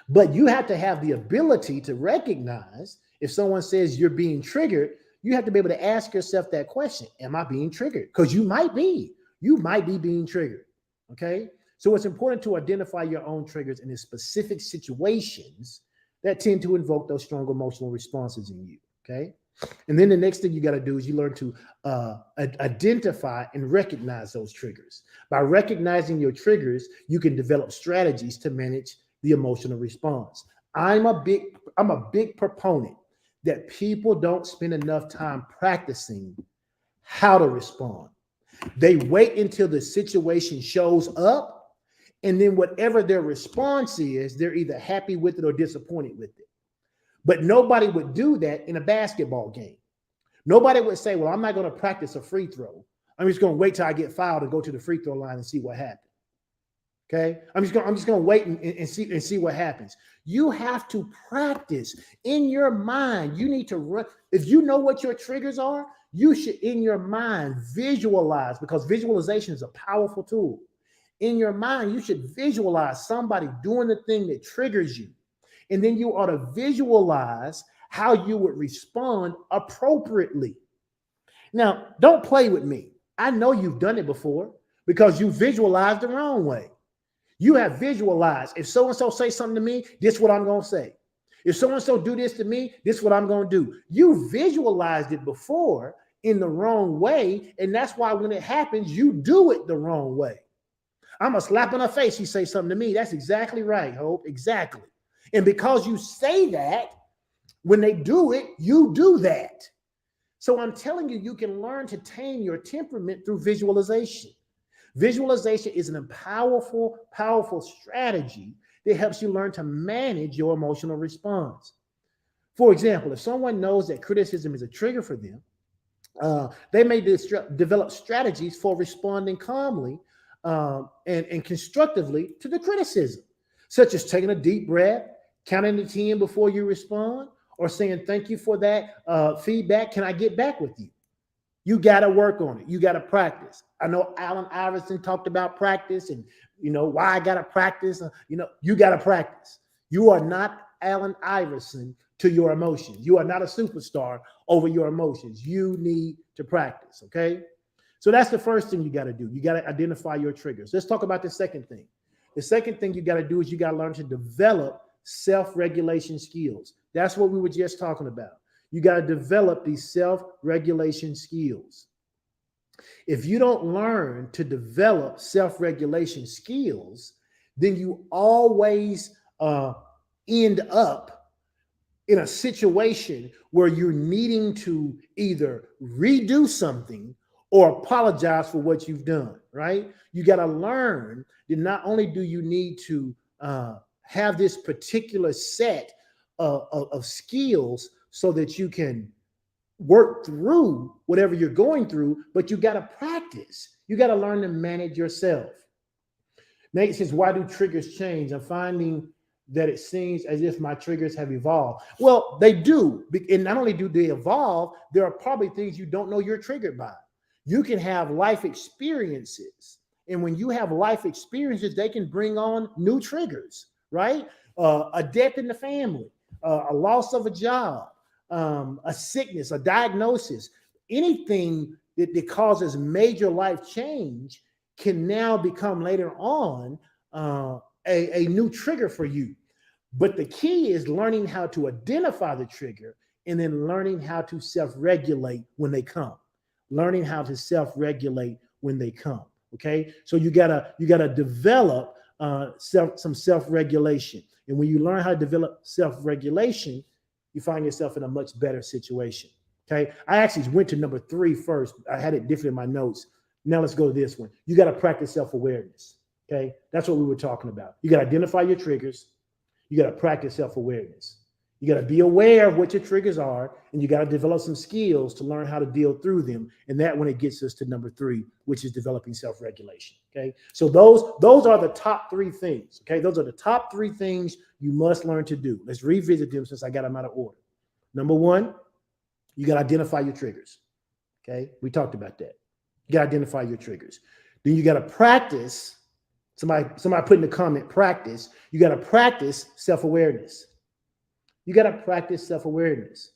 But you have to have the ability to recognize if someone says you're being triggered, you have to be able to ask yourself that question. Am I being triggered? Because you might be being triggered, okay? So it's important to identify your own triggers in the specific situations that tend to invoke those strong emotional responses in you, okay? And then the next thing you got to do is you learn to identify and recognize those triggers. By recognizing your triggers, you can develop strategies to manage the emotional response. I'm a big proponent that people don't spend enough time practicing how to respond. They wait until the situation shows up, and then whatever their response is, they're either happy with it or disappointed with it. But nobody would do that in a basketball game. Nobody would say, well, I'm not going to practice a free throw. I'm just going to wait till I get fouled and go to the free throw line and see what happens. Okay, I'm just going to wait and see what happens. You have to practice in your mind. You need to run. If you know what your triggers are, you should in your mind visualize, because visualization is a powerful tool. In your mind, you should visualize somebody doing the thing that triggers you. And then you ought to visualize how you would respond appropriately. Now, don't play with me. I know you've done it before because you visualized the wrong way. You have visualized, if so-and-so say something to me, this is what I'm going to say. If so-and-so do this to me, this is what I'm going to do. You visualized it before in the wrong way, and that's why when it happens, you do it the wrong way. I'm a slap in her face. You say something to me. That's exactly right, Hope. Exactly. And because you say that, when they do it, you do that. So I'm telling you, you can learn to tame your temperament through visualization. Visualization is a powerful strategy that helps you learn to manage your emotional response. For example, if someone knows that criticism is a trigger for them, they may develop strategies for responding calmly and constructively to the criticism, such as taking a deep breath, counting to 10 before you respond, or saying, thank you for that feedback. Can I get back with you? You got to work on it. You got to practice. I know Allen Iverson talked about practice and, why I got to practice. You got to practice. You are not Allen Iverson to your emotions. You are not a superstar over your emotions. You need to practice, okay? So that's the first thing you got to do. You got to identify your triggers. Let's talk about the second thing. The second thing you got to do is you got to learn to develop self-regulation skills. That's what we were just talking about. You got to develop these self-regulation skills. If you don't learn to develop self-regulation skills, then you always end up in a situation where you're needing to either redo something or apologize for what you've done, right? You got to learn that not only do you need to have this particular set of skills so that you can work through whatever you're going through, but you got to practice. You got to learn to manage yourself. Nate says, why do triggers change? I'm finding that it seems as if my triggers have evolved. Well, they do. And not only do they evolve, there are probably things you don't know you're triggered by. You can have life experiences. And when you have life experiences, they can bring on new triggers, right? A death in the family, a loss of a job, a sickness, a diagnosis, anything that causes major life change can now become later on a new trigger for you. But the key is learning how to identify the trigger and then learning how to self-regulate when they come. Learning how to self-regulate when they come. Okay, so you gotta develop some self-regulation, and when you learn how to develop self-regulation, you find yourself in a much better situation. Okay, I actually went to number 3 first. I had it different in my notes. Now let's go to this one. You got to practice self-awareness. Okay, that's what we were talking about. You got to identify your triggers. You got to practice self-awareness. You got to be aware of what your triggers are, and you got to develop some skills to learn how to deal through them. And that when it gets us to number 3, which is developing self-regulation. Okay, so those are the top 3 things. Okay, those are the top 3 things you must learn to do. Let's revisit them since I got them out of order. Number 1, you got to identify your triggers. Okay, we talked about that. You got to identify your triggers. Then you got to practice. Somebody put in the comment, practice. You got to practice self-awareness. You got to practice self-awareness.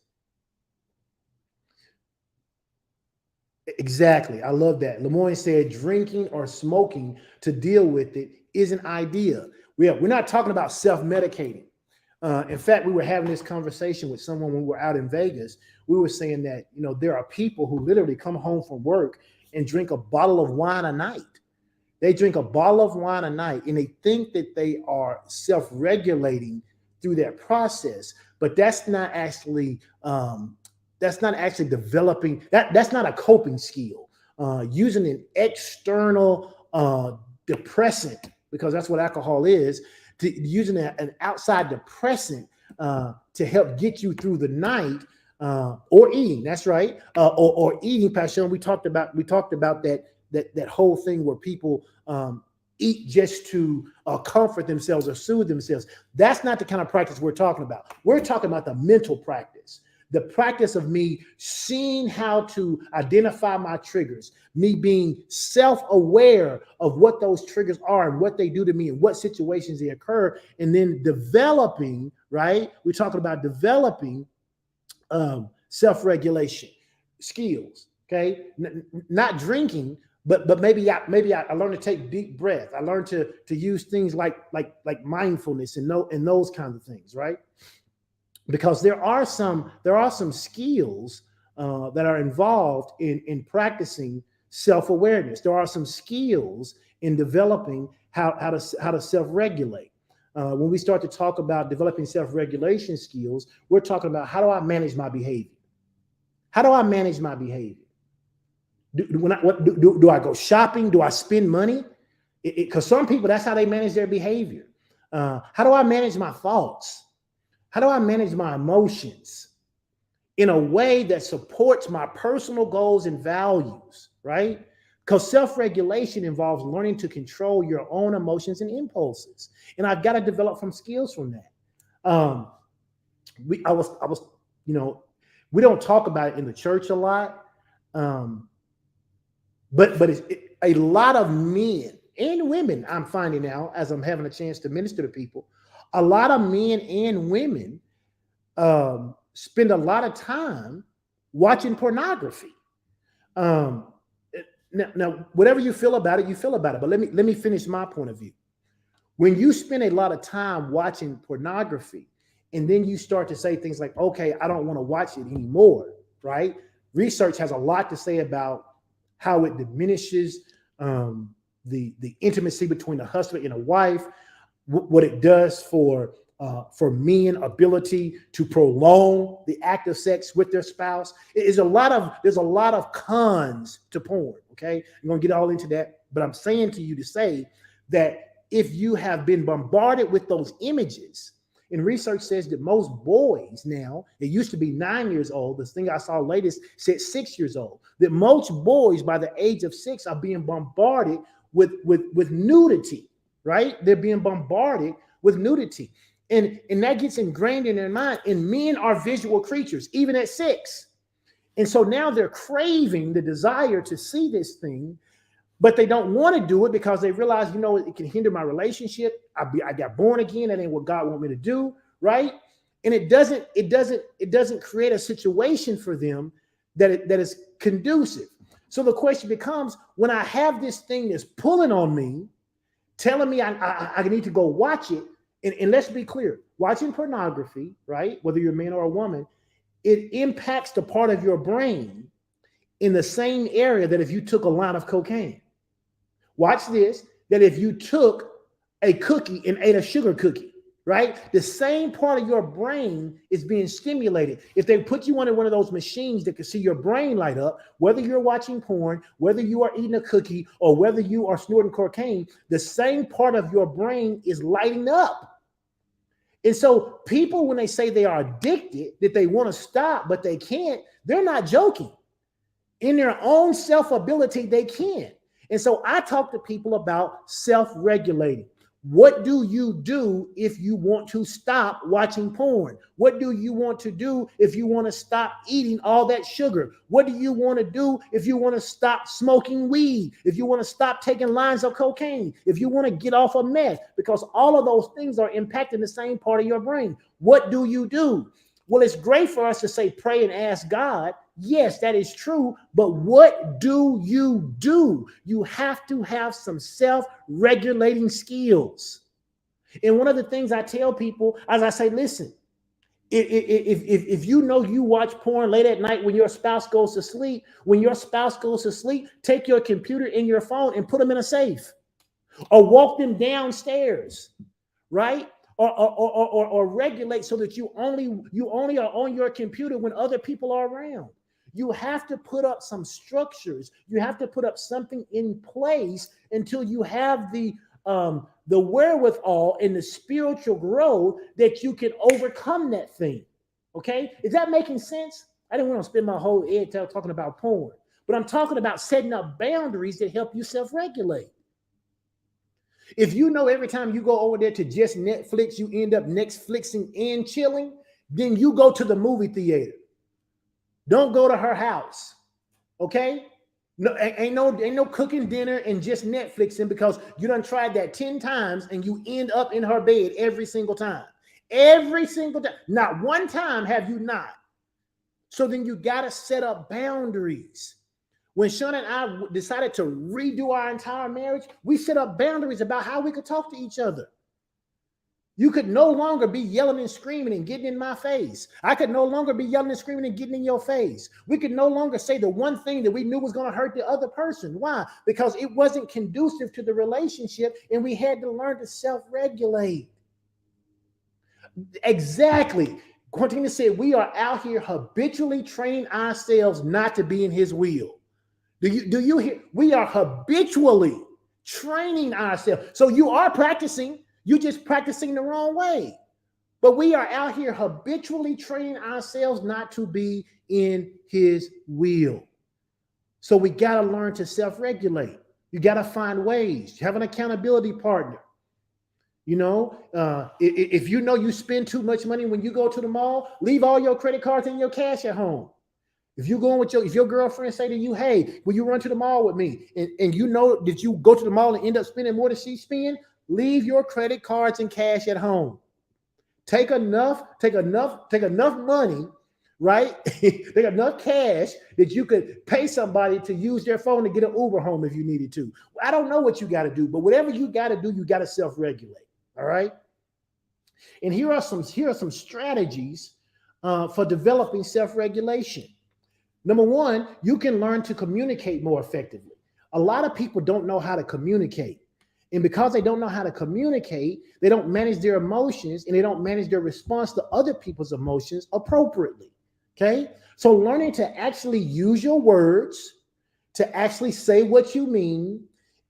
Exactly. I love that. Lemoyne said drinking or smoking to deal with it is an idea. We're not talking about self-medicating. In fact, we were having this conversation with someone when we were out in Vegas. We were saying that, there are people who literally come home from work and drink a bottle of wine a night. They drink a bottle of wine a night and they think that they are self-regulating through that process, but that's not actually developing. That's not a coping skill. Using an external depressant, because that's what alcohol is, using an outside depressant to help get you through the night, or eating. That's right, or eating. Passion. We talked about that whole thing where people eat just to comfort themselves or soothe themselves. That's not the kind of practice we're talking about. We're talking about the mental practice, the practice of me seeing how to identify my triggers, me being self-aware of what those triggers are and what they do to me and what situations they occur, and then developing, right? We're talking about developing self-regulation skills, okay? Not drinking, but maybe I learned to take deep breath. I learned to use things like mindfulness and those kinds of things, right? Because there are some skills that are involved in practicing self-awareness. There are some skills in developing how to self-regulate. When we start to talk about developing self-regulation skills, we're talking about, how do I manage my behavior? How do I manage my behavior? Do I go shopping? Do I spend money? Because some people, that's how they manage their behavior. How do I manage my thoughts? How do I manage my emotions in a way that supports my personal goals and values, right? Because self-regulation involves learning to control your own emotions and impulses. And I've got to develop some skills from that. We don't talk about it in the church a lot. But a lot of men and women, I'm finding out as I'm having a chance to minister to people, a lot of men and women spend a lot of time watching pornography. Now, whatever you feel about it, you feel about it. But let me finish my point of view. When you spend a lot of time watching pornography, and then you start to say things like, okay, I don't want to watch it anymore, right? Research has a lot to say about how it diminishes the intimacy between a husband and a wife, what it does for men ability to prolong the act of sex with their spouse. There's a lot of cons to porn. Okay, I'm gonna get all into that, but I'm saying to you to say that if you have been bombarded with those images, and research says that most boys now, it used to be 9 years old. This thing I saw latest said 6 years old, that most boys by the age of 6 are being bombarded with nudity, right? They're being bombarded with nudity. And that gets ingrained in their mind. And men are visual creatures, even at 6. And so now they're craving the desire to see this thing, but they don't want to do it because they realize, it can hinder my relationship. I got born again. That ain't what God want me to do, right? And it doesn't create a situation for them that is conducive. So the question becomes, when I have this thing that's pulling on me, telling me I need to go watch it, and let's be clear, watching pornography, right, whether you're a man or a woman, it impacts the part of your brain in the same area that if you took a line of cocaine. Watch this, that if you took a cookie and ate a sugar cookie, right, the same part of your brain is being stimulated. If they put you under one of those machines that can see your brain light up, whether you're watching porn, whether you are eating a cookie, or whether you are snorting cocaine, the same part of your brain is lighting up. And so people, when they say they are addicted, that they want to stop, but they can't, they're not joking. In their own self-ability, they can. And so I talk to people about self-regulating. What do you do if you want to stop watching porn? What do you want to do if you want to stop eating all that sugar? What do you want to do if you want to stop smoking weed? If you want to stop taking lines of cocaine? If you want to get off of meth? Because all of those things are impacting the same part of your brain. What do you do? Well, it's great for us to say, pray and ask God. Yes, that is true. But what do? You have to have some self-regulating skills. And one of the things I tell people, as I say, listen, if you watch porn late at night when your spouse goes to sleep, take your computer and your phone and put them in a safe, or walk them downstairs, right? Or regulate so that you only are on your computer when other people are around. You have to put up some structures. You have to put up something in place until you have the wherewithal and the spiritual growth that you can overcome that thing. Okay? Is that making sense? I didn't want to spend my whole EdTalk talking about porn, but I'm talking about setting up boundaries that help you self-regulate. If you know every time you go over there to just Netflix, you end up Netflixing and chilling, then you go to the movie theater. Don't go to her house, okay? No, ain't no cooking dinner and just Netflixing, because you done tried that 10 times and you end up in her bed every single time. Every single time. Not one time have you not. So then you got to set up boundaries. When Sean and I decided to redo our entire marriage, we set up boundaries about how we could talk to each other. You could no longer be yelling and screaming and getting in my face. I could no longer be yelling and screaming and getting in your face. We could no longer say the one thing that we knew was going to hurt the other person. Why? Because it wasn't conducive to the relationship, and we had to learn to self-regulate. Exactly. Quintina said, we are out here habitually training ourselves not to be in his will. Do you hear? We are habitually training ourselves. So you are practicing. You're just practicing the wrong way. But we are out here habitually training ourselves not to be in his will. So we got to learn to self-regulate. You got to find ways. Have an accountability partner. If you know you spend too much money when you go to the mall, leave all your credit cards and your cash at home. If you're going with if your girlfriend say to you, hey, will you run to the mall with me? And you know that you go to the mall and end up spending more than she spend, leave your credit cards and cash at home. Take enough money, right? Take enough cash that you could pay somebody to use their phone to get an Uber home if you needed to. I don't know what you got to do, but whatever you got to do, you got to self-regulate. All right. And here are some strategies for developing self-regulation. Number one, you can learn to communicate more effectively. A lot of people don't know how to communicate. And because they don't know how to communicate, they don't manage their emotions, and they don't manage their response to other people's emotions appropriately. Okay. So learning to actually use your words, to actually say what you mean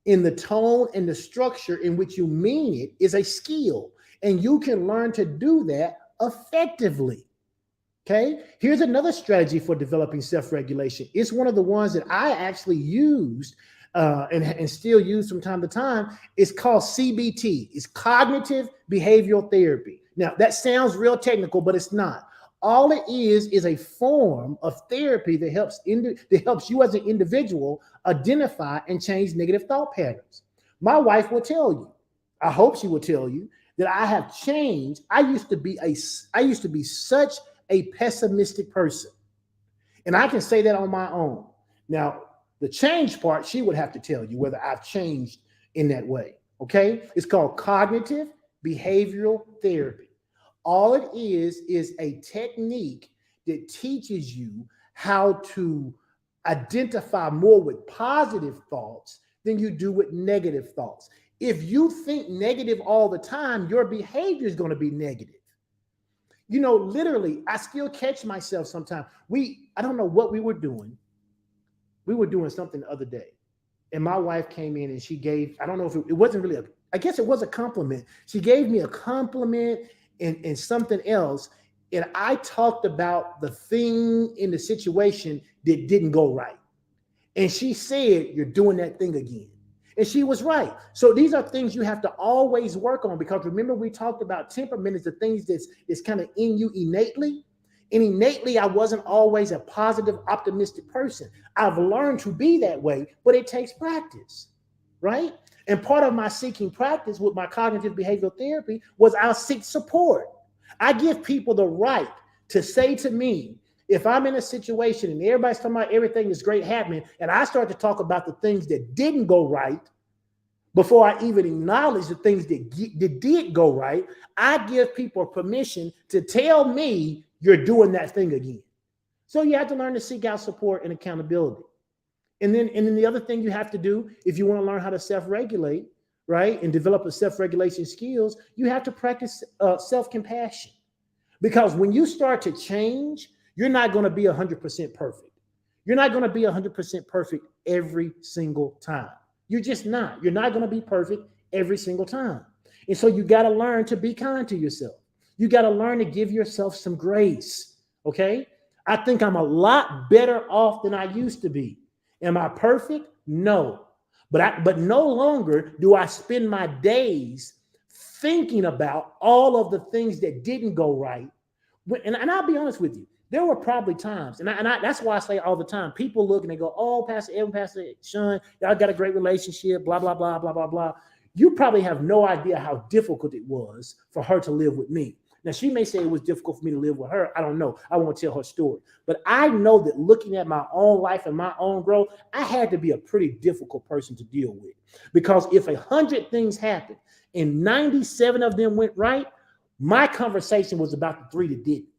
in the tone and the structure in which you mean it, is a skill. And you can learn to do that effectively. Okay. Here's another strategy for developing self-regulation. It's one of the ones that I actually used and still use from time to time. It's called CBT. It's cognitive behavioral therapy. Now, that sounds real technical, but it's not. All it is a form of therapy that helps you as an individual identify and change negative thought patterns. My wife will tell you, I hope she will tell you, that I have changed. I used to be such a pessimistic person. And I can say that on my own. Now, the change part, she would have to tell you whether I've changed in that way. Okay? It's called cognitive behavioral therapy. All it is a technique that teaches you how to identify more with positive thoughts than you do with negative thoughts. If you think negative all the time, your behavior is going to be negative. You know, literally, I still catch myself sometimes. I don't know what we were doing. We were doing something the other day. And my wife came in and she gave, I don't know if it wasn't really I guess it was a compliment. She gave me a compliment and something else. And I talked about the thing in the situation that didn't go right. And she said, "You're doing that thing again." And she was right. So these are things you have to always work on, because remember, we talked about temperament is the things that's kind of in you innately. And innately, I wasn't always a positive, optimistic person. I've learned to be that way, but it takes practice, right? And part of my seeking practice with my cognitive behavioral therapy was I'll seek support. I give people the right to say to me, if I'm in a situation and everybody's talking about everything is great happening, and I start to talk about the things that didn't go right, before I even acknowledge the things that did go right, I give people permission to tell me you're doing that thing again. So you have to learn to seek out support and accountability. And then the other thing you have to do, if you want to learn how to self-regulate, right, and develop a self-regulation skills, you have to practice self-compassion. Because when you start to change, you're not going to be 100% perfect. You're not going to be 100% perfect every single time. You're just not. You're not going to be perfect every single time. And so you got to learn to be kind to yourself. You got to learn to give yourself some grace. Okay? I think I'm a lot better off than I used to be. Am I perfect? No. But no longer do I spend my days thinking about all of the things that didn't go right. And I'll be honest with you. There were probably times, and that's why I say all the time, people look and they go, "Oh, Pastor Evan, Pastor Sean, y'all got a great relationship, blah, blah, blah, blah, blah, blah." You probably have no idea how difficult it was for her to live with me. Now, she may say it was difficult for me to live with her. I don't know. I won't tell her story. But I know that looking at my own life and my own growth, I had to be a pretty difficult person to deal with. Because if 100 things happened and 97 of them went right, my conversation was about the 3 that didn't.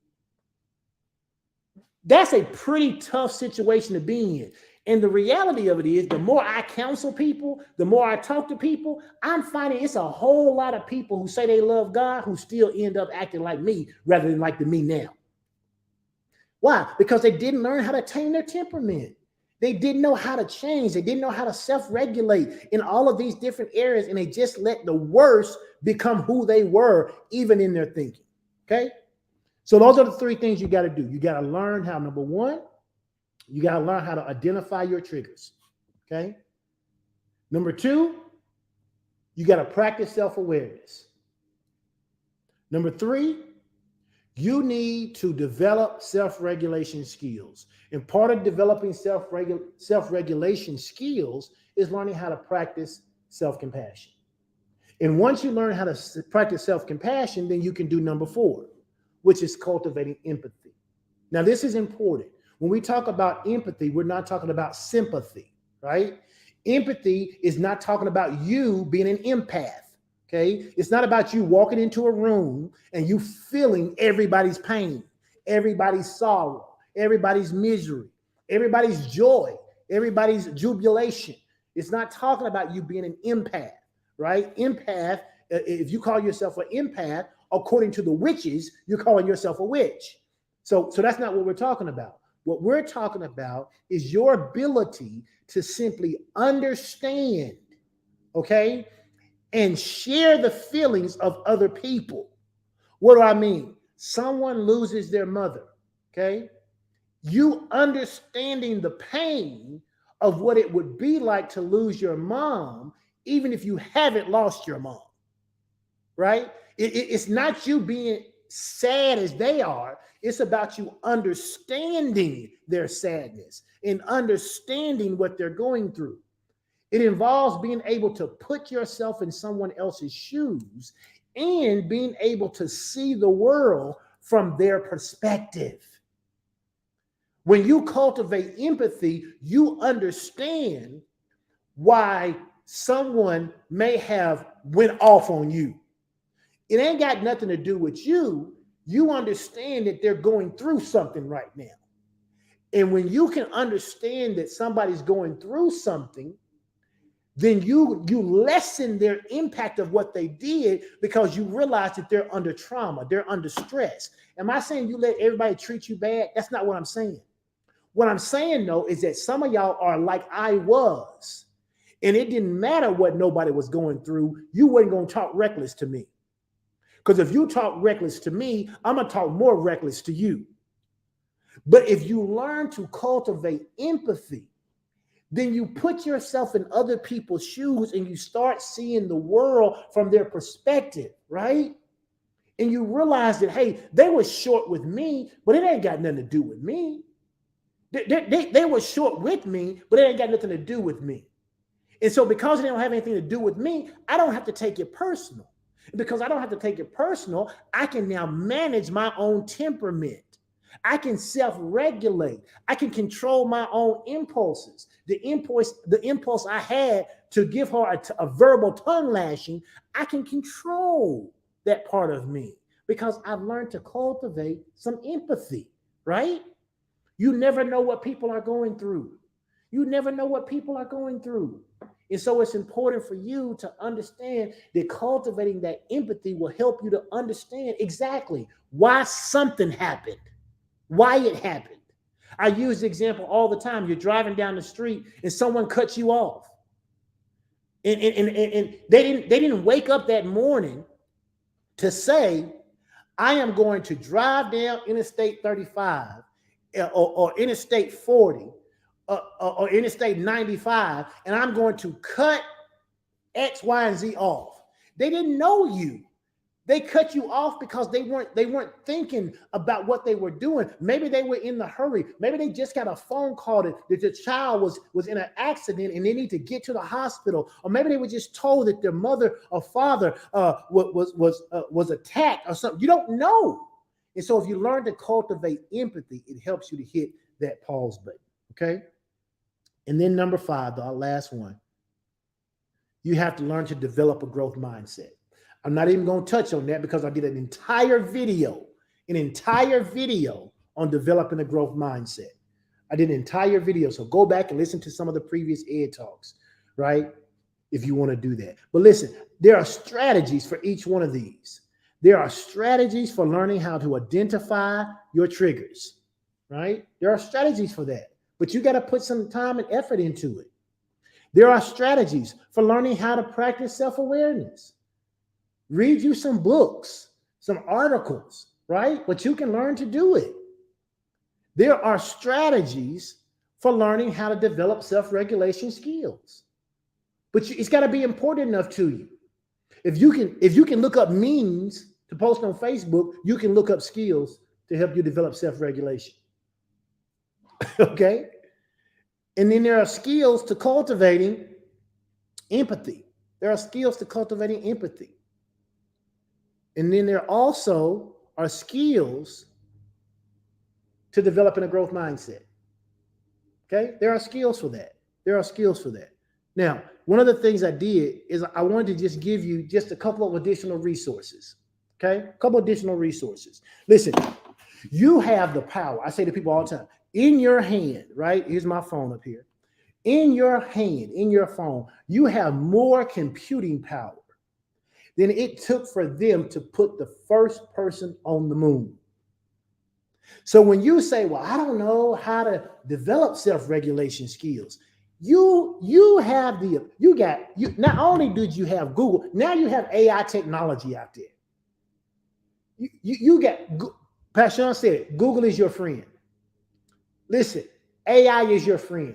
That's a pretty tough situation to be in. And the reality of it is, the more I counsel people, the more I talk to people, I'm finding it's a whole lot of people who say they love God who still end up acting like me rather than like the me now. Why? Because they didn't learn how to tame their temperament. They didn't know how to change. They didn't know how to self-regulate in all of these different areas, and they just let the worst become who they were, even in their thinking. Okay? So those are the 3 things you got to do. You got to learn how, number 1, you got to learn how to identify your triggers. Okay. Number 2, you got to practice self-awareness. Number 3, you need to develop self-regulation skills. And part of developing self-regulation skills is learning how to practice self-compassion. And once you learn how to practice self-compassion, then you can do number 4, which is cultivating empathy. Now, this is important. When we talk about empathy, we're not talking about sympathy, right? Empathy is not talking about you being an empath, okay? It's not about you walking into a room and you feeling everybody's pain, everybody's sorrow, everybody's misery, everybody's joy, everybody's jubilation. It's not talking about you being an empath, right? Empath, if you call yourself an empath, according to the witches, you're calling yourself a witch. So that's not what we're talking about. What we're talking about is your ability to simply understand, okay, and share the feelings of other people. What do I mean? Someone loses their mother, okay? You understanding the pain of what it would be like to lose your mom, even if you haven't lost your mom, right? It's not you being sad as they are. It's about you understanding their sadness and understanding what they're going through. It involves being able to put yourself in someone else's shoes and being able to see the world from their perspective. When you cultivate empathy, you understand why someone may have went off on you. It ain't got nothing to do with you. You understand that they're going through something right now. And when you can understand that somebody's going through something, then you lessen their impact of what they did because you realize that they're under trauma, they're under stress. Am I saying you let everybody treat you bad? That's not what I'm saying. What I'm saying, though, is that some of y'all are like I was. And it didn't matter what nobody was going through. You weren't going to talk reckless to me. Because if you talk reckless to me, I'm going to talk more reckless to you. But if you learn to cultivate empathy, then you put yourself in other people's shoes and you start seeing the world from their perspective, right? And you realize that, hey, they were short with me, but it ain't got nothing to do with me. They were short with me, but it ain't got nothing to do with me. And so because they don't have anything to do with me, I don't have to take it personal. And because I don't have to take it personal, I can now manage my own temperament. I can self-regulate. I can control my own impulses. The impulse I had to give her a verbal tongue lashing, I can control that part of me because I've learned to cultivate some empathy, right? You never know what people are going through. You never know what people are going through. And so it's important for you to understand that cultivating that empathy will help you to understand exactly why something happened, why it happened. I use the example all the time. You're driving down the street and someone cuts you off. And they didn't wake up that morning to say, I am going to drive down Interstate 35 or Interstate 40 or Interstate 95, and I'm going to cut X, Y, and Z off. They didn't know you. They cut you off because they weren't thinking about what they were doing. Maybe they were in the hurry. Maybe they just got a phone call that the child was in an accident and they need to get to the hospital. Or maybe they were just told that their mother or father was attacked or something. You don't know. And so if you learn to cultivate empathy, it helps you to hit that pause button. Okay. And then number 5, our last one, you have to learn to develop a growth mindset. I'm not even going to touch on that because I did an entire video on developing a growth mindset. I did an entire video. So go back and listen to some of the previous Ed Talks, right? If you want to do that. But listen, there are strategies for each one of these. There are strategies for learning how to identify your triggers, right? There are strategies for that, but you got to put some time and effort into it. There are strategies for learning how to practice self-awareness. Read you some books, some articles, right? But you can learn to do it. There are strategies for learning how to develop self-regulation skills. But it's got to be important enough to you. If you can look up memes to post on Facebook, you can look up skills to help you develop self-regulation. Okay? And then there are skills to cultivating empathy. There are skills to cultivating empathy. And then there also are skills to developing a growth mindset. Okay? There are skills for that. Now, one of the things I did is I wanted to just give you just a couple of additional resources. Okay? A couple additional resources. Listen, you have the power. I say to people all the time, in your hand, right? Here's my phone up here. In your hand, in your phone, you have more computing power than it took for them to put the first person on the moon. So when you say, well, I don't know how to develop self-regulation skills, not only did you have Google, now you have AI technology out there. You got, Pastor Sean said, Google is your friend. Listen, AI is your friend.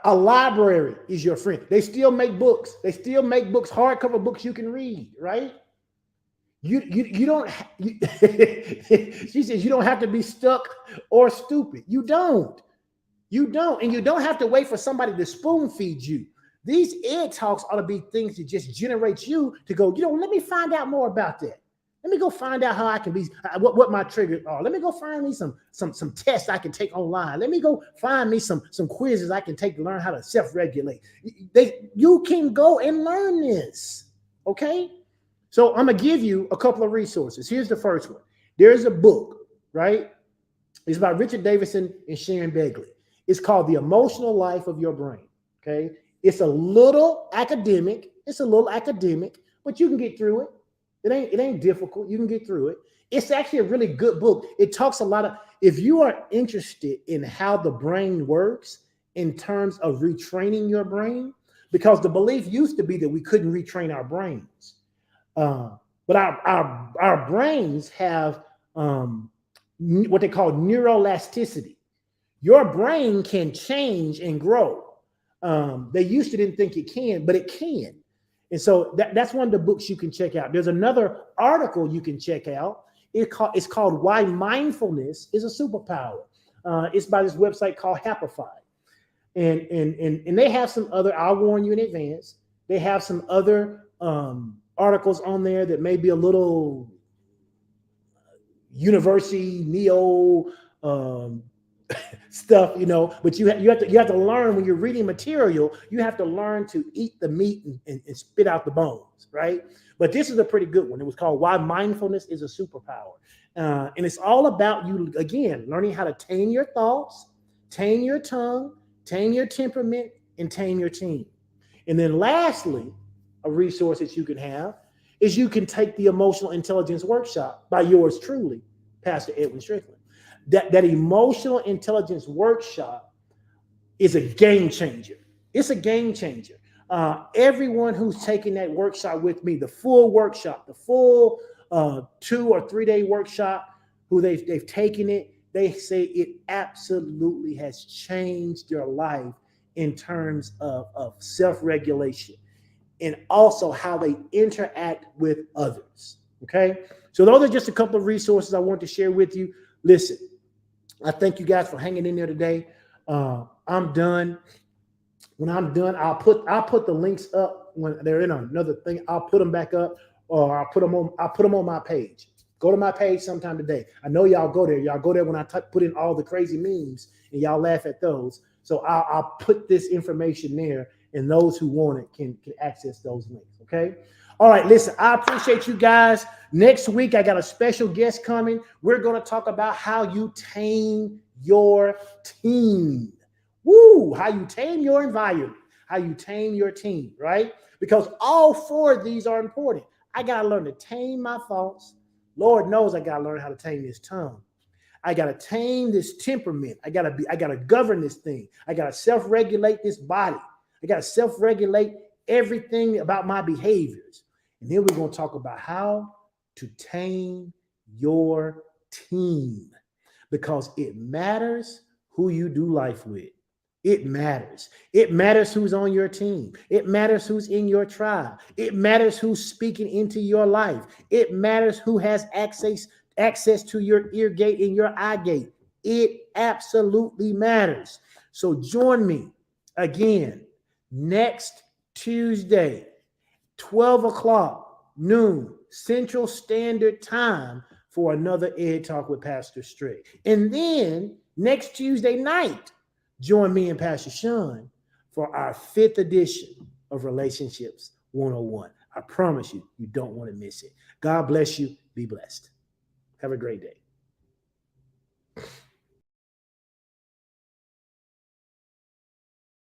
A library is your friend. They still make books. Hardcover books you can read, right? You don't. She says you don't have to be stuck or stupid. You don't. You don't, and you don't have to wait for somebody to spoon feed you. These ed talks ought to be things that just generate you to go, let me find out more about that. Let me go find out how I can be, what my triggers are. Let me go find me some tests I can take online. Let me go find me some quizzes I can take to learn how to self-regulate. You can go and learn this, okay? So I'm going to give you a couple of resources. Here's the first one. There's a book, right? It's by Richard Davidson and Sharon Begley. It's called The Emotional Life of Your Brain, okay? It's a little academic. But you can get through it. It ain't difficult. You can get through it. It's actually a really good book. It talks a lot of, if you are interested in how the brain works in terms of retraining your brain, because the belief used to be that we couldn't retrain our brains. But our brains have what they call neuroelasticity. Your brain can change and grow. They used to didn't think it can, but it can. And so that's one of the books you can check out. There's another article you can check out. It's called Why Mindfulness is a Superpower. It's by this website called Happify. And they have some other, I'll warn you in advance, they have some other articles on there that may be a little university neo stuff, but you have to learn when you're reading material, you have to learn to eat the meat and spit out the bones, right? But this is a pretty good one. It was called Why Mindfulness is a Superpower. And it's all about you, again, learning how to tame your thoughts, tame your tongue, tame your temperament, and tame your team. And then lastly, a resource that you can have is you can take the Emotional Intelligence Workshop by yours truly, Pastor Edwin Strickland. That Emotional Intelligence Workshop is a game changer. It's a game changer. Everyone who's taken that workshop with me, the full workshop, the full 2 or 3 day workshop, who they've taken it, they say it absolutely has changed their life in terms of self-regulation and also how they interact with others. Okay, so those are just a couple of resources I want to share with you. Listen, I thank you guys for hanging in there today. I'm done. When I'm done, I'll put the links up when they're in another thing. I'll put them back up, or I'll put them on my page. Go to my page sometime today. I know y'all go there. Y'all go there when I put in all the crazy memes, and y'all laugh at those. So I'll put this information there, and those who want it can access those links. Okay. All right, listen, I appreciate you guys. Next week, I got a special guest coming. We're going to talk about how you tame your team. Woo, how you tame your environment, how you tame your team, right? Because all 4 of these are important. I got to learn to tame my thoughts. Lord knows I got to learn how to tame this tongue. I got to tame this temperament. I got to govern this thing. I got to self-regulate this body. I got to self-regulate everything about my behaviors. And then we're going to talk about how to tame your team, because it matters who you do life with. It matters. It matters who's on your team. It matters who's in your tribe. It matters who's speaking into your life. It matters who has access to your ear gate and your eye gate. It absolutely matters. So join me again next Tuesday, 12 o'clock noon Central Standard Time for another Ed Talk with Pastor Strick. And then next Tuesday night, join me and Pastor Sean for our 5th edition of Relationships 101. I promise you, you don't want to miss it. God bless you. Be blessed. Have a great day.